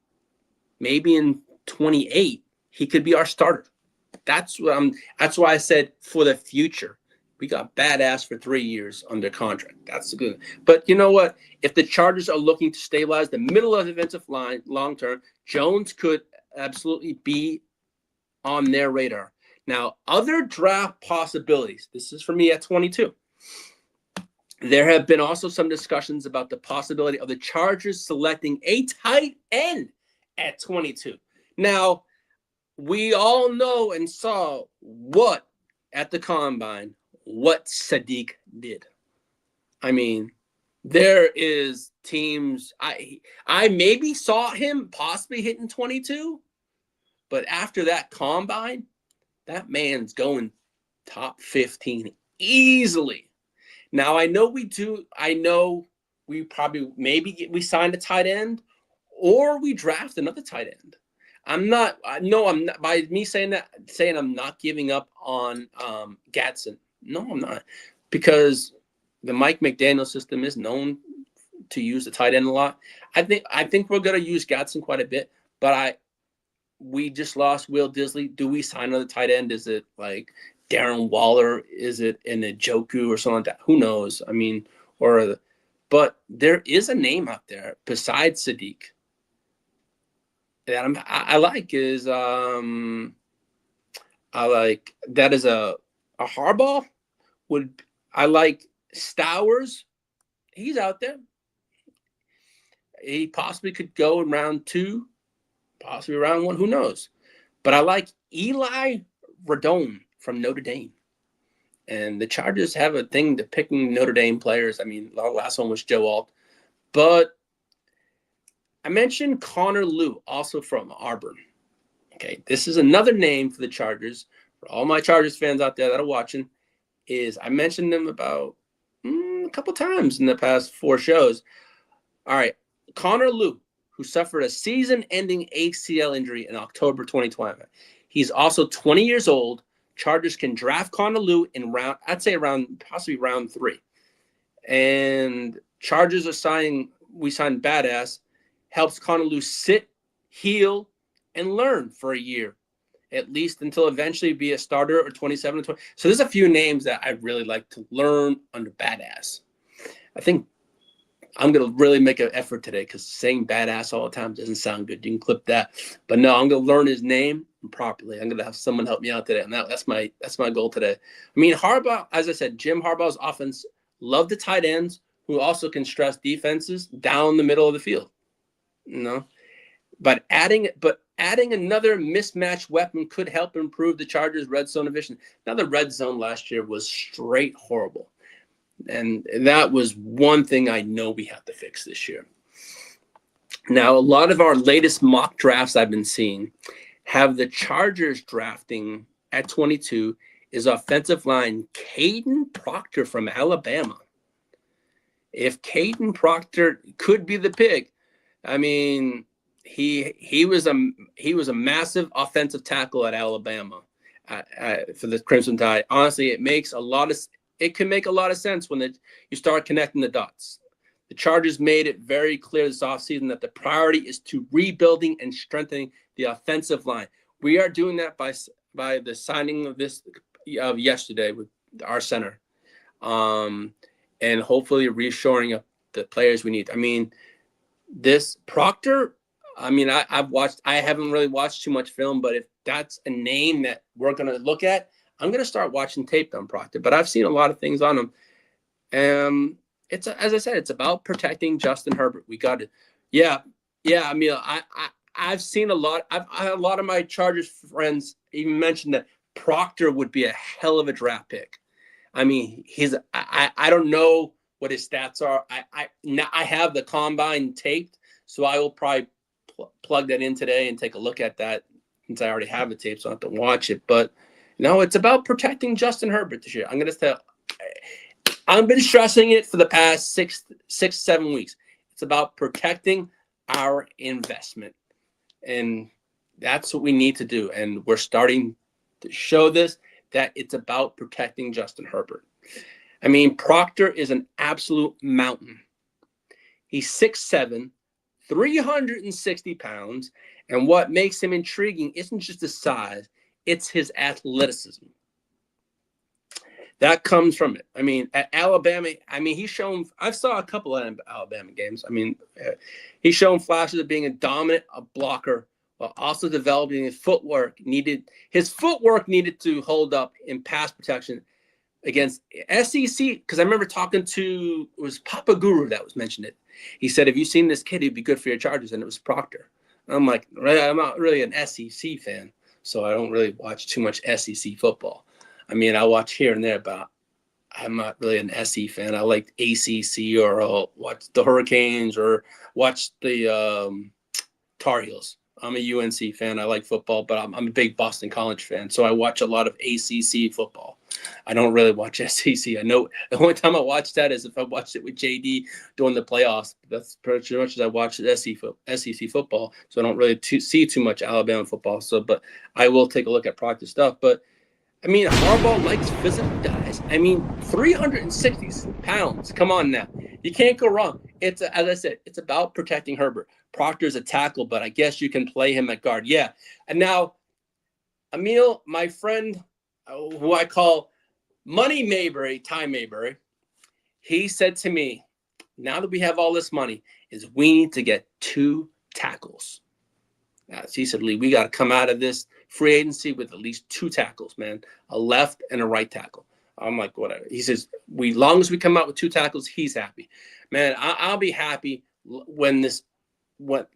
maybe in 28 he could be our starter. That's why I said for the future. We got Biadasz for 3 years under contract. That's good. But you know what? If the Chargers are looking to stabilize the middle of the defensive line long term, Jones could absolutely be on their radar. Now, other draft possibilities. This is for me at 22. There have been also some discussions about the possibility of the Chargers selecting a tight end at 22. Now, we all know and saw what at the combine, what Sadiq did. I mean, there is teams, I maybe saw him possibly hitting 22, but after that combine, that man's going top 15 easily. Now, I know we probably maybe we signed a tight end or we draft another tight end. I'm not by me saying I'm not giving up on Gadsden. No, I'm not, because the Mike McDaniel system is known to use the tight end a lot. I think we're gonna use Gadsden quite a bit, but we just lost Will Disley. Do we sign another tight end? Is it like Darren Waller? Is it in a Joku or something like that? Who knows? I mean, but there is a name out there besides Sadiq that I like is I like that is a Harbaugh would I like Stowers. He's out there. He possibly could go in round 2, possibly round 1. Who knows? But I like Eli Radone from Notre Dame. And the Chargers have a thing to picking Notre Dame players. I mean, the last one was Joe Alt. But I mentioned Connor Lew, also from Auburn. Okay, this is another name for the Chargers. For all my Chargers fans out there that are watching, is I mentioned them about A couple times in the past 4 shows. All right. Connor Lew, who suffered a season-ending ACL injury in October 2020. He's also 20 years old. Chargers can draft Connor Lew in possibly round 3. And Chargers we signed Biadasz, helps Connor Lew sit, heal, and learn for a year, at least until eventually be a starter or 27 or 20. So there's a few names that I'd really like to learn under Biadasz. I think I'm going to really make an effort today because saying Biadasz all the time doesn't sound good. You can clip that. But no, I'm going to learn his name properly. I'm going to have someone help me out today. And that's my goal today. I mean, Harbaugh, as I said, Jim Harbaugh's offense, love the tight ends who also can stress defenses down the middle of the field. But adding another mismatched weapon could help improve the Chargers' red zone division. Now, the red zone last year was straight horrible. And that was one thing I know we have to fix this year. Now, a lot of our latest mock drafts I've been seeing have the Chargers drafting at 22 is offensive line Kadyn Proctor from Alabama. If Kadyn Proctor could be the pick, I mean, he was a massive offensive tackle at Alabama for the Crimson Tide. Honestly, it can make a lot of sense when you start connecting the dots. The Chargers made it very clear this offseason that the priority is to rebuilding and strengthening the offensive line. We are doing that by the signing of yesterday with our center, and hopefully reshoring up the players we need. I mean, this Proctor, I mean, I haven't really watched too much film, but if that's a name that we're going to look at, I'm going to start watching tape on Proctor. But I've seen a lot of things on him. As I said, it's about protecting Justin Herbert. We got to, yeah. I mean, I've seen a lot. I've had a lot of my Chargers friends even mention that Proctor would be a hell of a draft pick. I mean, I don't know what his stats are. I have the combine taped, so I will probably plug that in today and take a look at that since I already have the tape, so I don't have to watch it. But no, it's about protecting Justin Herbert this year. I'm going to tell. I've been stressing it for the past 7 weeks. It's about protecting our investment. And that's what we need to do. And we're starting to show this, that it's about protecting Justin Herbert. I mean, Proctor is an absolute mountain. He's 6'7", 360 pounds. And what makes him intriguing isn't just his size, it's his athleticism. That comes from it. I mean, at Alabama, I saw a couple of Alabama games. I mean, he's shown flashes of being a blocker, while also developing his footwork. His footwork needed to hold up in pass protection against SEC. Because I remember talking to, it was Papa Guru that was mentioned it. He said, "Have you seen this kid? He'd be good for your Chargers." And it was Proctor. I'm like, I'm not really an SEC fan, so I don't really watch too much SEC football. I mean, I watch here and there, but I'm not really an SE fan. I like ACC, or I'll watch the Hurricanes or watch the Tar Heels. I'm a UNC fan. I like football, but I'm a big Boston College fan, so I watch a lot of ACC football. I don't really watch SEC. I know the only time I watch that is if I watched it with JD during the playoffs. That's pretty much as I watch SEC football, so I don't really see too much Alabama football. So, but I will take a look at practice stuff. But I mean, Harbaugh likes physical guys. I mean, 360 pounds. Come on now. You can't go wrong. As I said, it's about protecting Herbert. Proctor's a tackle, but I guess you can play him at guard. Yeah. And now, Emil, my friend, who I call Money Mayberry, Ty Mayberry, he said to me, now that we have all this money, is we need to get 2 tackles. So he said, "Leigh, we got to come out of this free agency with at least 2 tackles, man, a left and a right tackle." I'm like, whatever. He says, long as we come out with 2 tackles, he's happy. Man, I'll be happy when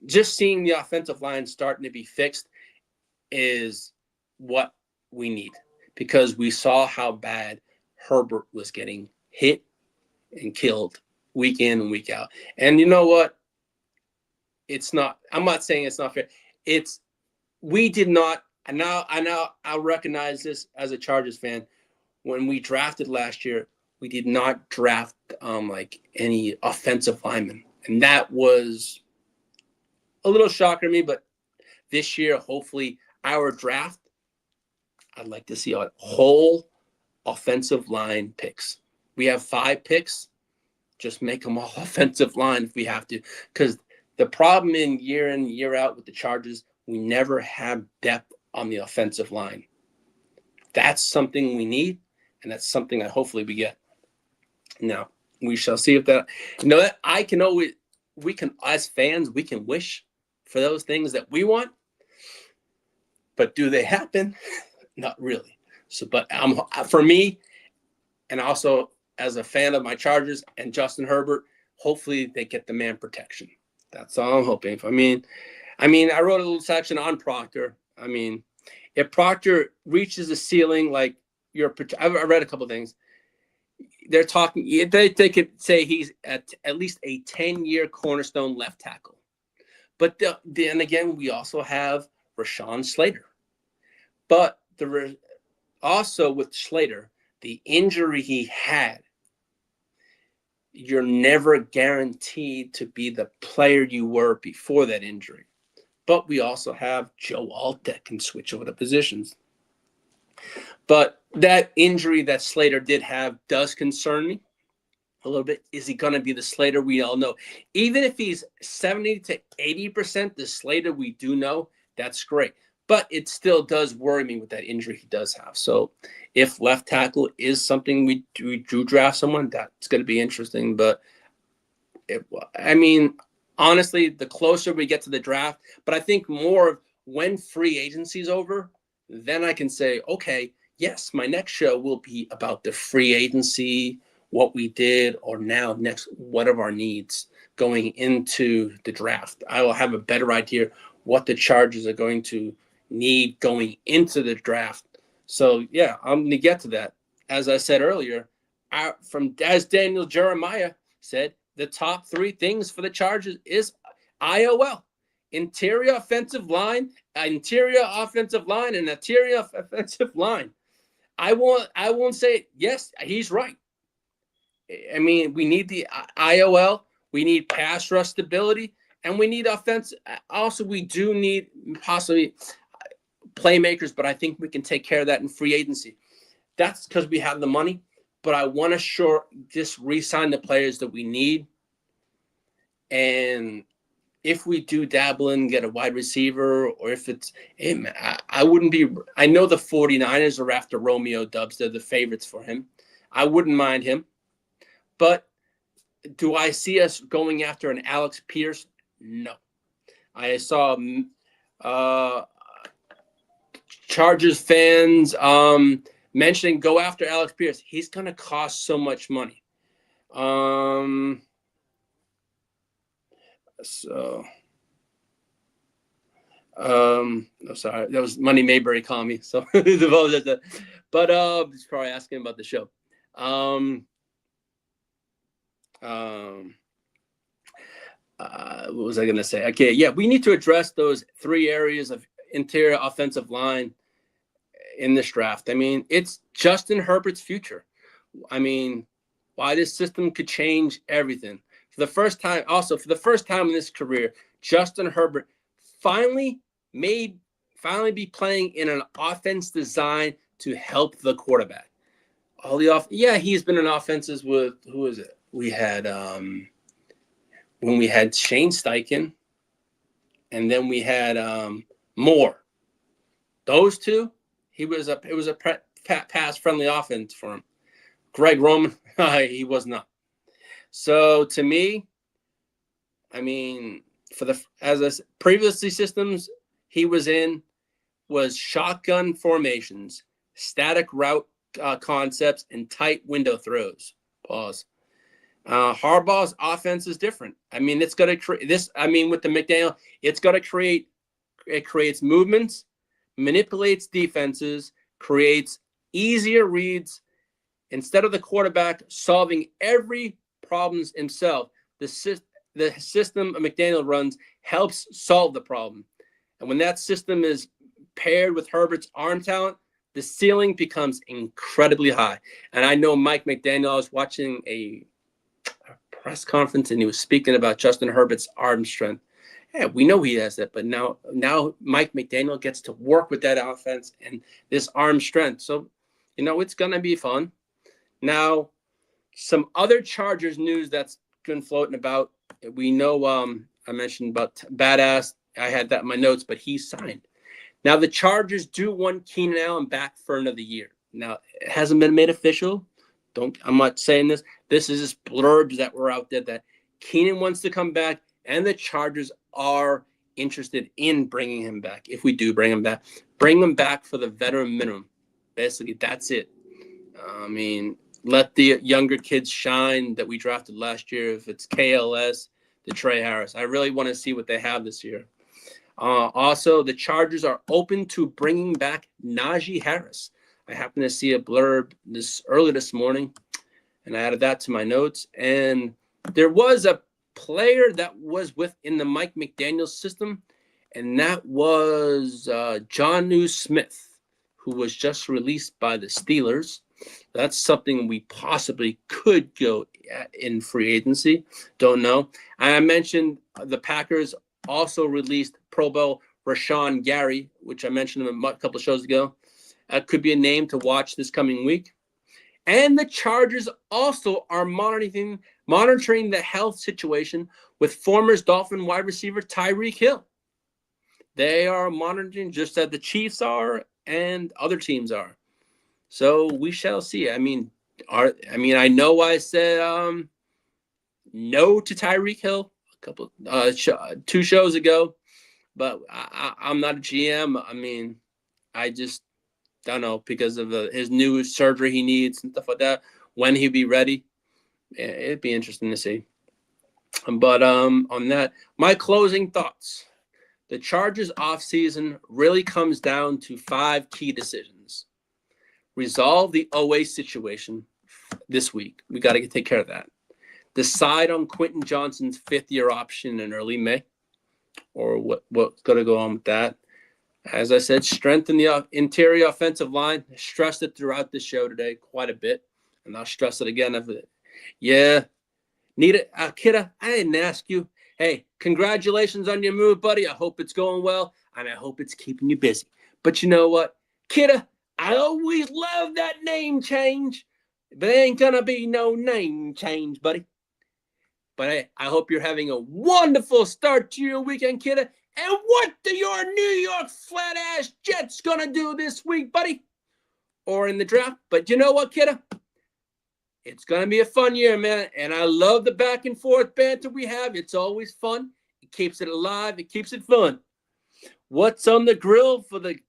just seeing the offensive line starting to be fixed is what we need, because we saw how bad Herbert was getting hit and killed week in and week out. And you know what? I'm not saying it's not fair. We did not, and now I recognize this as a Chargers fan. When we drafted last year, we did not draft like any offensive linemen. And that was a little shocker to me, but this year, hopefully our draft, I'd like to see a whole offensive line picks. We have 5 picks. Just make them all offensive line if we have to. Because the problem in, year out with the Chargers, we never have depth on the offensive line. That's something we need, and that's something that hopefully we get. Now, we shall see if that, that I can always, we can, as fans, we can wish for those things that we want, but do they happen? Not really. So, but for me, and also as a fan of my Chargers and Justin Herbert, hopefully they get the man protection. That's all I'm hoping for. I mean, I wrote a little section on Proctor. I mean, if Proctor reaches the ceiling, like I read a couple of things. They're talking. They could say he's at least a 10-year cornerstone left tackle. But then again, we also have Rashawn Slater. But also with Slater, the injury he had, you're never guaranteed to be the player you were before that injury. But we also have Joe Alt that can switch over the positions. But that injury that Slater did have does concern me a little bit. Is he going to be the Slater we all know? Even if he's 70 to 80% the Slater we do know, that's great. But it still does worry me with that injury he does have. So if left tackle is something we do draft someone, that's going to be interesting. But, honestly, the closer we get to the draft, but I think more of when free agency is over, then I can say, okay, yes, my next show will be about the free agency, what we did, or now next, what are our needs going into the draft. I will have a better idea what the Chargers are going to need going into the draft. So, yeah, I'm going to get to that. As I said earlier, as Daniel Jeremiah said, the top 3 things for the Chargers is IOL, interior offensive line, and interior offensive line. I won't say yes, he's right. I mean, we need the IOL, we need pass rush stability, and we need offense. Also, we do need possibly playmakers, but I think we can take care of that in free agency. That's because we have the money. But I want to just re-sign the players that we need. And if we do dabble in, get a wide receiver, or if it's, I wouldn't be, I know the 49ers are after Romeo Doubs. They're the favorites for him. I wouldn't mind him. But do I see us going after an Alex Pierce? No. I saw Chargers fans mentioning go after Alex Pierce. He's going to cost so much money. No, sorry, that was Money Mayberry calling me. So, but he's probably asking about the show. What was I going to say? Okay, yeah, we need to address those 3 areas of interior offensive line in this draft. I mean, it's Justin Herbert's future. I mean, why this system could change everything. For the first time in his career, Justin Herbert finally be playing in an offense designed to help the quarterback. He's been in offenses with, who is it? We had when we had Shane Steichen, and then we had Moore. Those 2, it was a pass-friendly offense for him. Greg Roman, he was not. So to me, I mean, previously systems he was in was shotgun formations, static route concepts, and tight window throws. Pause. Harbaugh's offense is different. I mean, it's going to create this. I mean, with the McDaniel, it's going to create. It creates movements, manipulates defenses, creates easier reads. Instead of the quarterback solving every problems himself, the system McDaniel runs helps solve the problem. And when that system is paired with Herbert's arm talent, the ceiling becomes incredibly high. And I know Mike McDaniel, I was watching a press conference and he was speaking about Justin Herbert's arm strength. Yeah, we know he has that, but now Mike McDaniel gets to work with that offense and this arm strength. So, it's going to be fun. Now, some other Chargers news that's been floating about. We know I mentioned about Biadasz. I had that in my notes, but he signed. Now, the Chargers do want Keenan Allen back for another year. Now, it hasn't been made official. I'm not saying this. This is just blurbs that were out there that Keenan wants to come back, and the Chargers are interested in bringing him back. If we do bring him back for the veteran minimum. Basically, that's it. Let the younger kids shine that we drafted last year. If it's KLS, the Trey Harris, I really want to see what they have this year. Also, the Chargers are open to bringing back Najee Harris. I happened to see a blurb early this morning, and I added that to my notes. And there was a player that was within the Mike McDaniel system, and that was Jonnu Smith, who was just released by the Steelers. That's something we possibly could go in free agency. Don't know. I mentioned the Packers also released Pro Bowl Rashawn Gary, which I mentioned a couple of shows ago. Could be a name to watch this coming week. And the Chargers also are monitoring the health situation with former Dolphin wide receiver Tyreek Hill. They are monitoring just as the Chiefs are and other teams are. So we shall see. I know I said no to Tyreek Hill a couple 2 shows ago, but I'm not a GM. I just don't know because of his new surgery he needs and stuff like that. When he'll be ready, it'd be interesting to see. But on that, my closing thoughts: the Chargers offseason really comes down to 5 key decisions. Resolve the Oweh situation this week. We got to take care of that. Decide on Quentin Johnston's 5th-year option in early May, or what's going to go on with that. As I said, strengthen the interior offensive line. I stressed it throughout the show today quite a bit, and I'll stress it again. Yeah, need it, kidda. I didn't ask you. Hey, congratulations on your move, buddy. I hope it's going well, and I hope it's keeping you busy. But you know what, kidda? I always love that name change, but there ain't gonna be no name change, buddy. But hey, I hope you're having a wonderful start to your weekend, kidda. And what do your New York flat-ass Jets gonna do this week, buddy? Or in the draft? But you know what, kidda? It's gonna be a fun year, man. And I love the back and forth banter we have. It's always fun. It keeps it alive. It keeps it fun. What's on the grill for the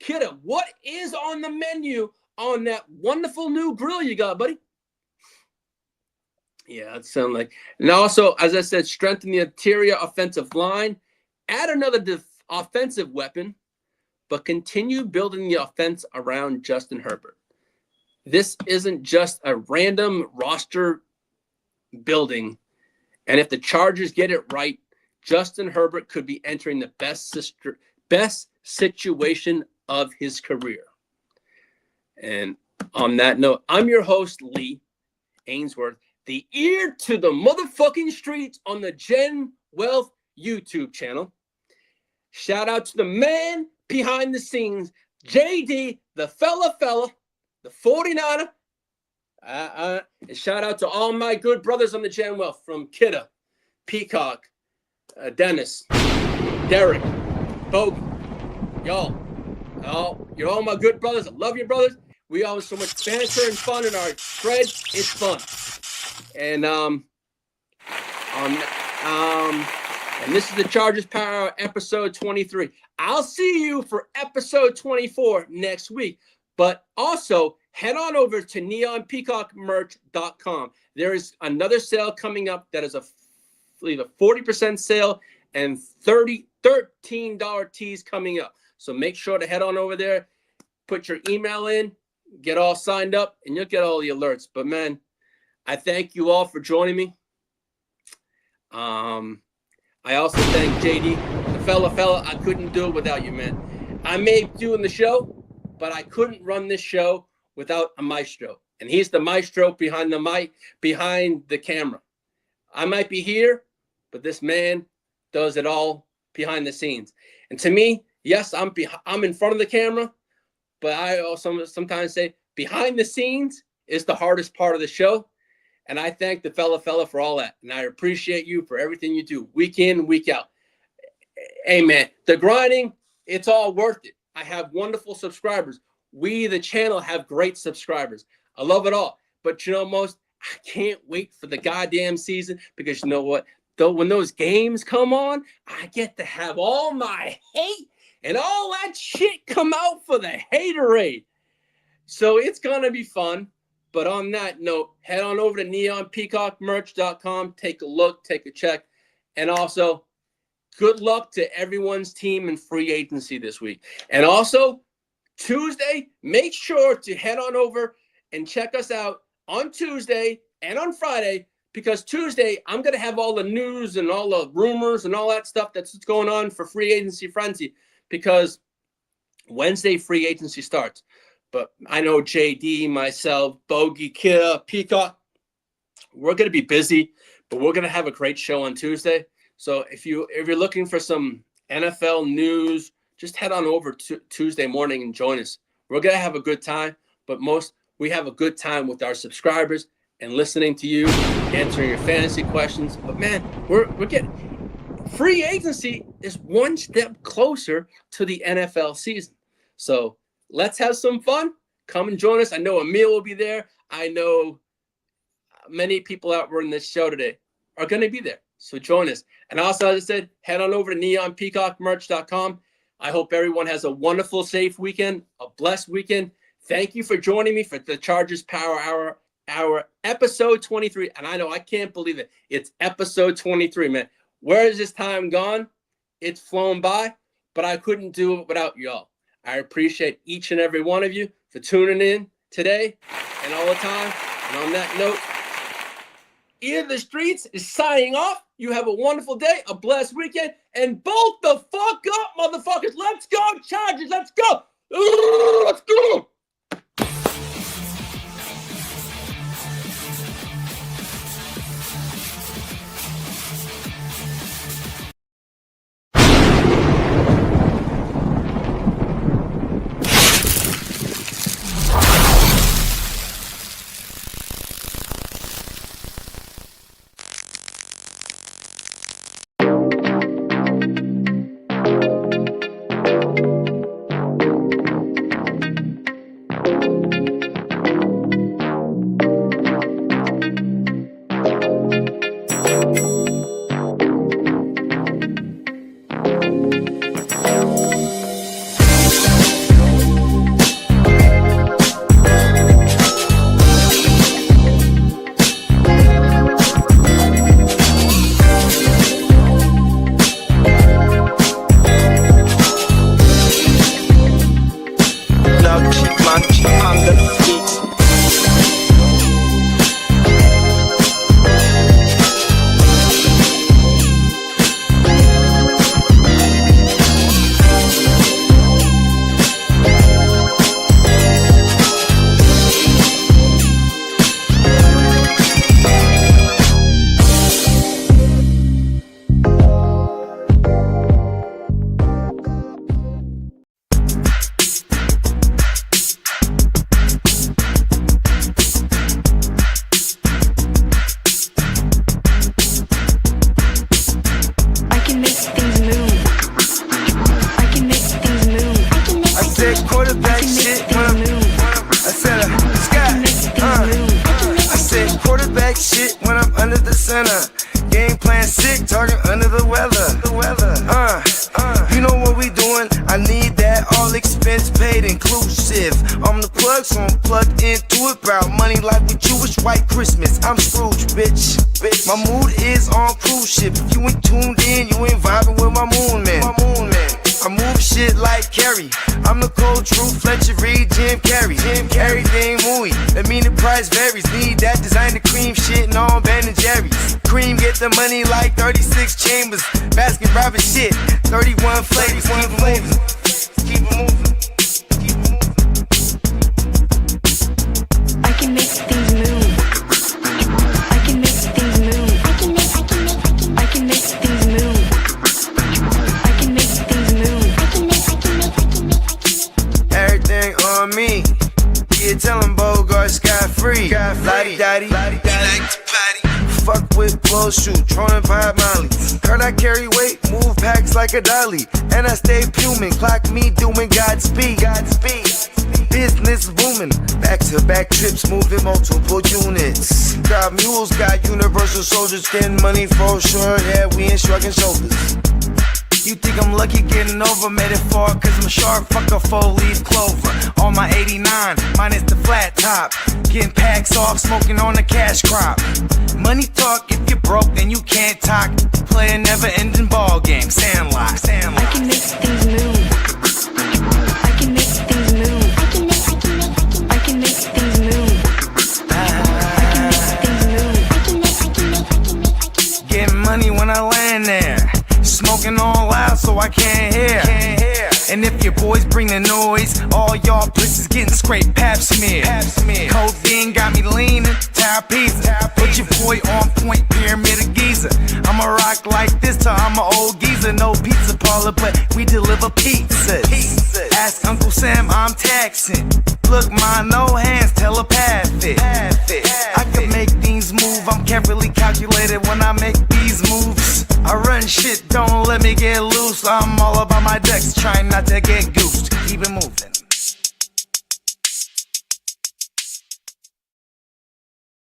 kidda, what is on the menu on that wonderful new grill you got, buddy? Yeah, it sounds like. And also, as I said, strengthen the interior offensive line. Add another offensive weapon, but continue building the offense around Justin Herbert. This isn't just a random roster building. And if the Chargers get it right, Justin Herbert could be entering the best situation of his career. And on that note, I'm your host, Leigh Ainsworth, the ear to the motherfucking streets on the Gen Wealth YouTube channel. Shout out to the man behind the scenes, JD, the fella, the 49er. And shout out to all my good brothers on the Gen Wealth, from Kidda, Peacock, Dennis, Derek, Bogey. Y'all, you're all my good brothers. I love you, brothers. We always so much banter and fun in our thread. It's fun. And and this is the Chargers Power episode 23. I'll see you for episode 24 next week. But also head on over to neonpeacockmerch.com. There is another sale coming up that is I believe a 40% sale and $13 tees coming up. So make sure to head on over there, put your email in, get all signed up, and you'll get all the alerts. But man, I thank you all for joining me. I also thank JD, the fella. I couldn't do it without you, man. I may be doing the show, but I couldn't run this show without a maestro. And he's the maestro behind the mic, behind the camera. I might be here, but this man does it all behind the scenes. And to me, yes, I'm in front of the camera, but I also sometimes say behind the scenes is the hardest part of the show. And I thank the fella for all that. And I appreciate you for everything you do week in, week out. Hey, man, the grinding, it's all worth it. I have wonderful subscribers. We, the channel, have great subscribers. I love it all. But you know, I can't wait for the goddamn season, because you know what? Though when those games come on, I get to have all my hate and all that shit come out for the haterade. So it's going to be fun. But on that note, head on over to neonpeacockmerch.com. Take a look, take a check. And also, good luck to everyone's team in free agency this week. And also, Tuesday, make sure to head on over and check us out on Tuesday and on Friday, because Tuesday, I'm going to have all the news and all the rumors and all that stuff that's going on for free agency frenzy, because Wednesday free agency starts. But I know JD, myself, Bogey, Kid, Peacock, we're going to be busy, but we're going to have a great show on Tuesday. So if you're looking for some NFL news, just head on over to Tuesday morning and join us. We're going to have a good time, but we have a good time with our subscribers and listening to you, answering your fantasy questions. But man, we're getting free agency is one step closer to the NFL season. So let's have some fun. Come and join us. I know Emil will be there. I know many people out there in this show today are going to be there. So join us. And also, as I said, head on over to neonpeacockmerch.com. I hope everyone has a wonderful, safe weekend, a blessed weekend. Thank you for joining me for the Chargers Power Hour episode 23. And I know, I can't believe it. It's episode 23, man. Where has this time gone? It's flown by, but I couldn't do it without y'all. I appreciate each and every one of you for tuning in today and all the time. And on that note, Ear the Streets is signing off. You have a wonderful day, a blessed weekend, and bolt the fuck up, motherfuckers. Let's go, Chargers. Let's go. Let's go. Game plan sick, target under the weather. You know what we doing? I need that all expense paid inclusive. I'm the plug, so I'm plugged into it. About money like with Jewish white Christmas. I'm Scrooge, bitch. My mood is on cruise ship. If you ain't tuned in, you ain't vibing with my moon man. I move shit like Kerry. I'm the cold truth, Fletcher Reed, Jim Carrey. Everything mooey, that mean the price varies. Need that designer cream shit and all Ben and Jerry's. Cream get the money like 36 chambers. Baskin Robbins shit, 31 flavors. Keep it moving. Lottie-dottie, he like to potty. Fuck with blow shoot, trolling pipe molly. Heard I carry weight, move packs like a dolly. And I stay fuming, clock me doing Godspeed. Business booming, back-to-back trips, moving multiple units. Got mules, got universal soldiers, getting money for sure. Yeah, we ain't shrugging shoulders. You think I'm lucky getting over, made it far, cause I'm sharp, fuck a 4-leaf clover. On my 89, minus the flat top. Getting packs off, smoking on the cash crop. Money talk, if you're broke, then you can't talk. Play a never-ending ball game, Sandlot. I can make things move. I can make things move. I can make things move. Getting money when I land there. Smoking all loud so I can't hear. And if your boys bring the noise, all y'all pussies getting scraped pap smear. Codeine got me leaning, trapeze. Put your boy on point, pyramid of Giza. I'ma rock like this till I'm an old geezer. No pizza parlor, but we deliver pizzas. Ask Uncle Sam, I'm taxing. Look, ma, no hands, telepathic. I can make things move, I'm carefully calculated when I make these moves. I run shit, don't let me get loose. I'm all about my decks, trying not to get goosed. Keep it moving.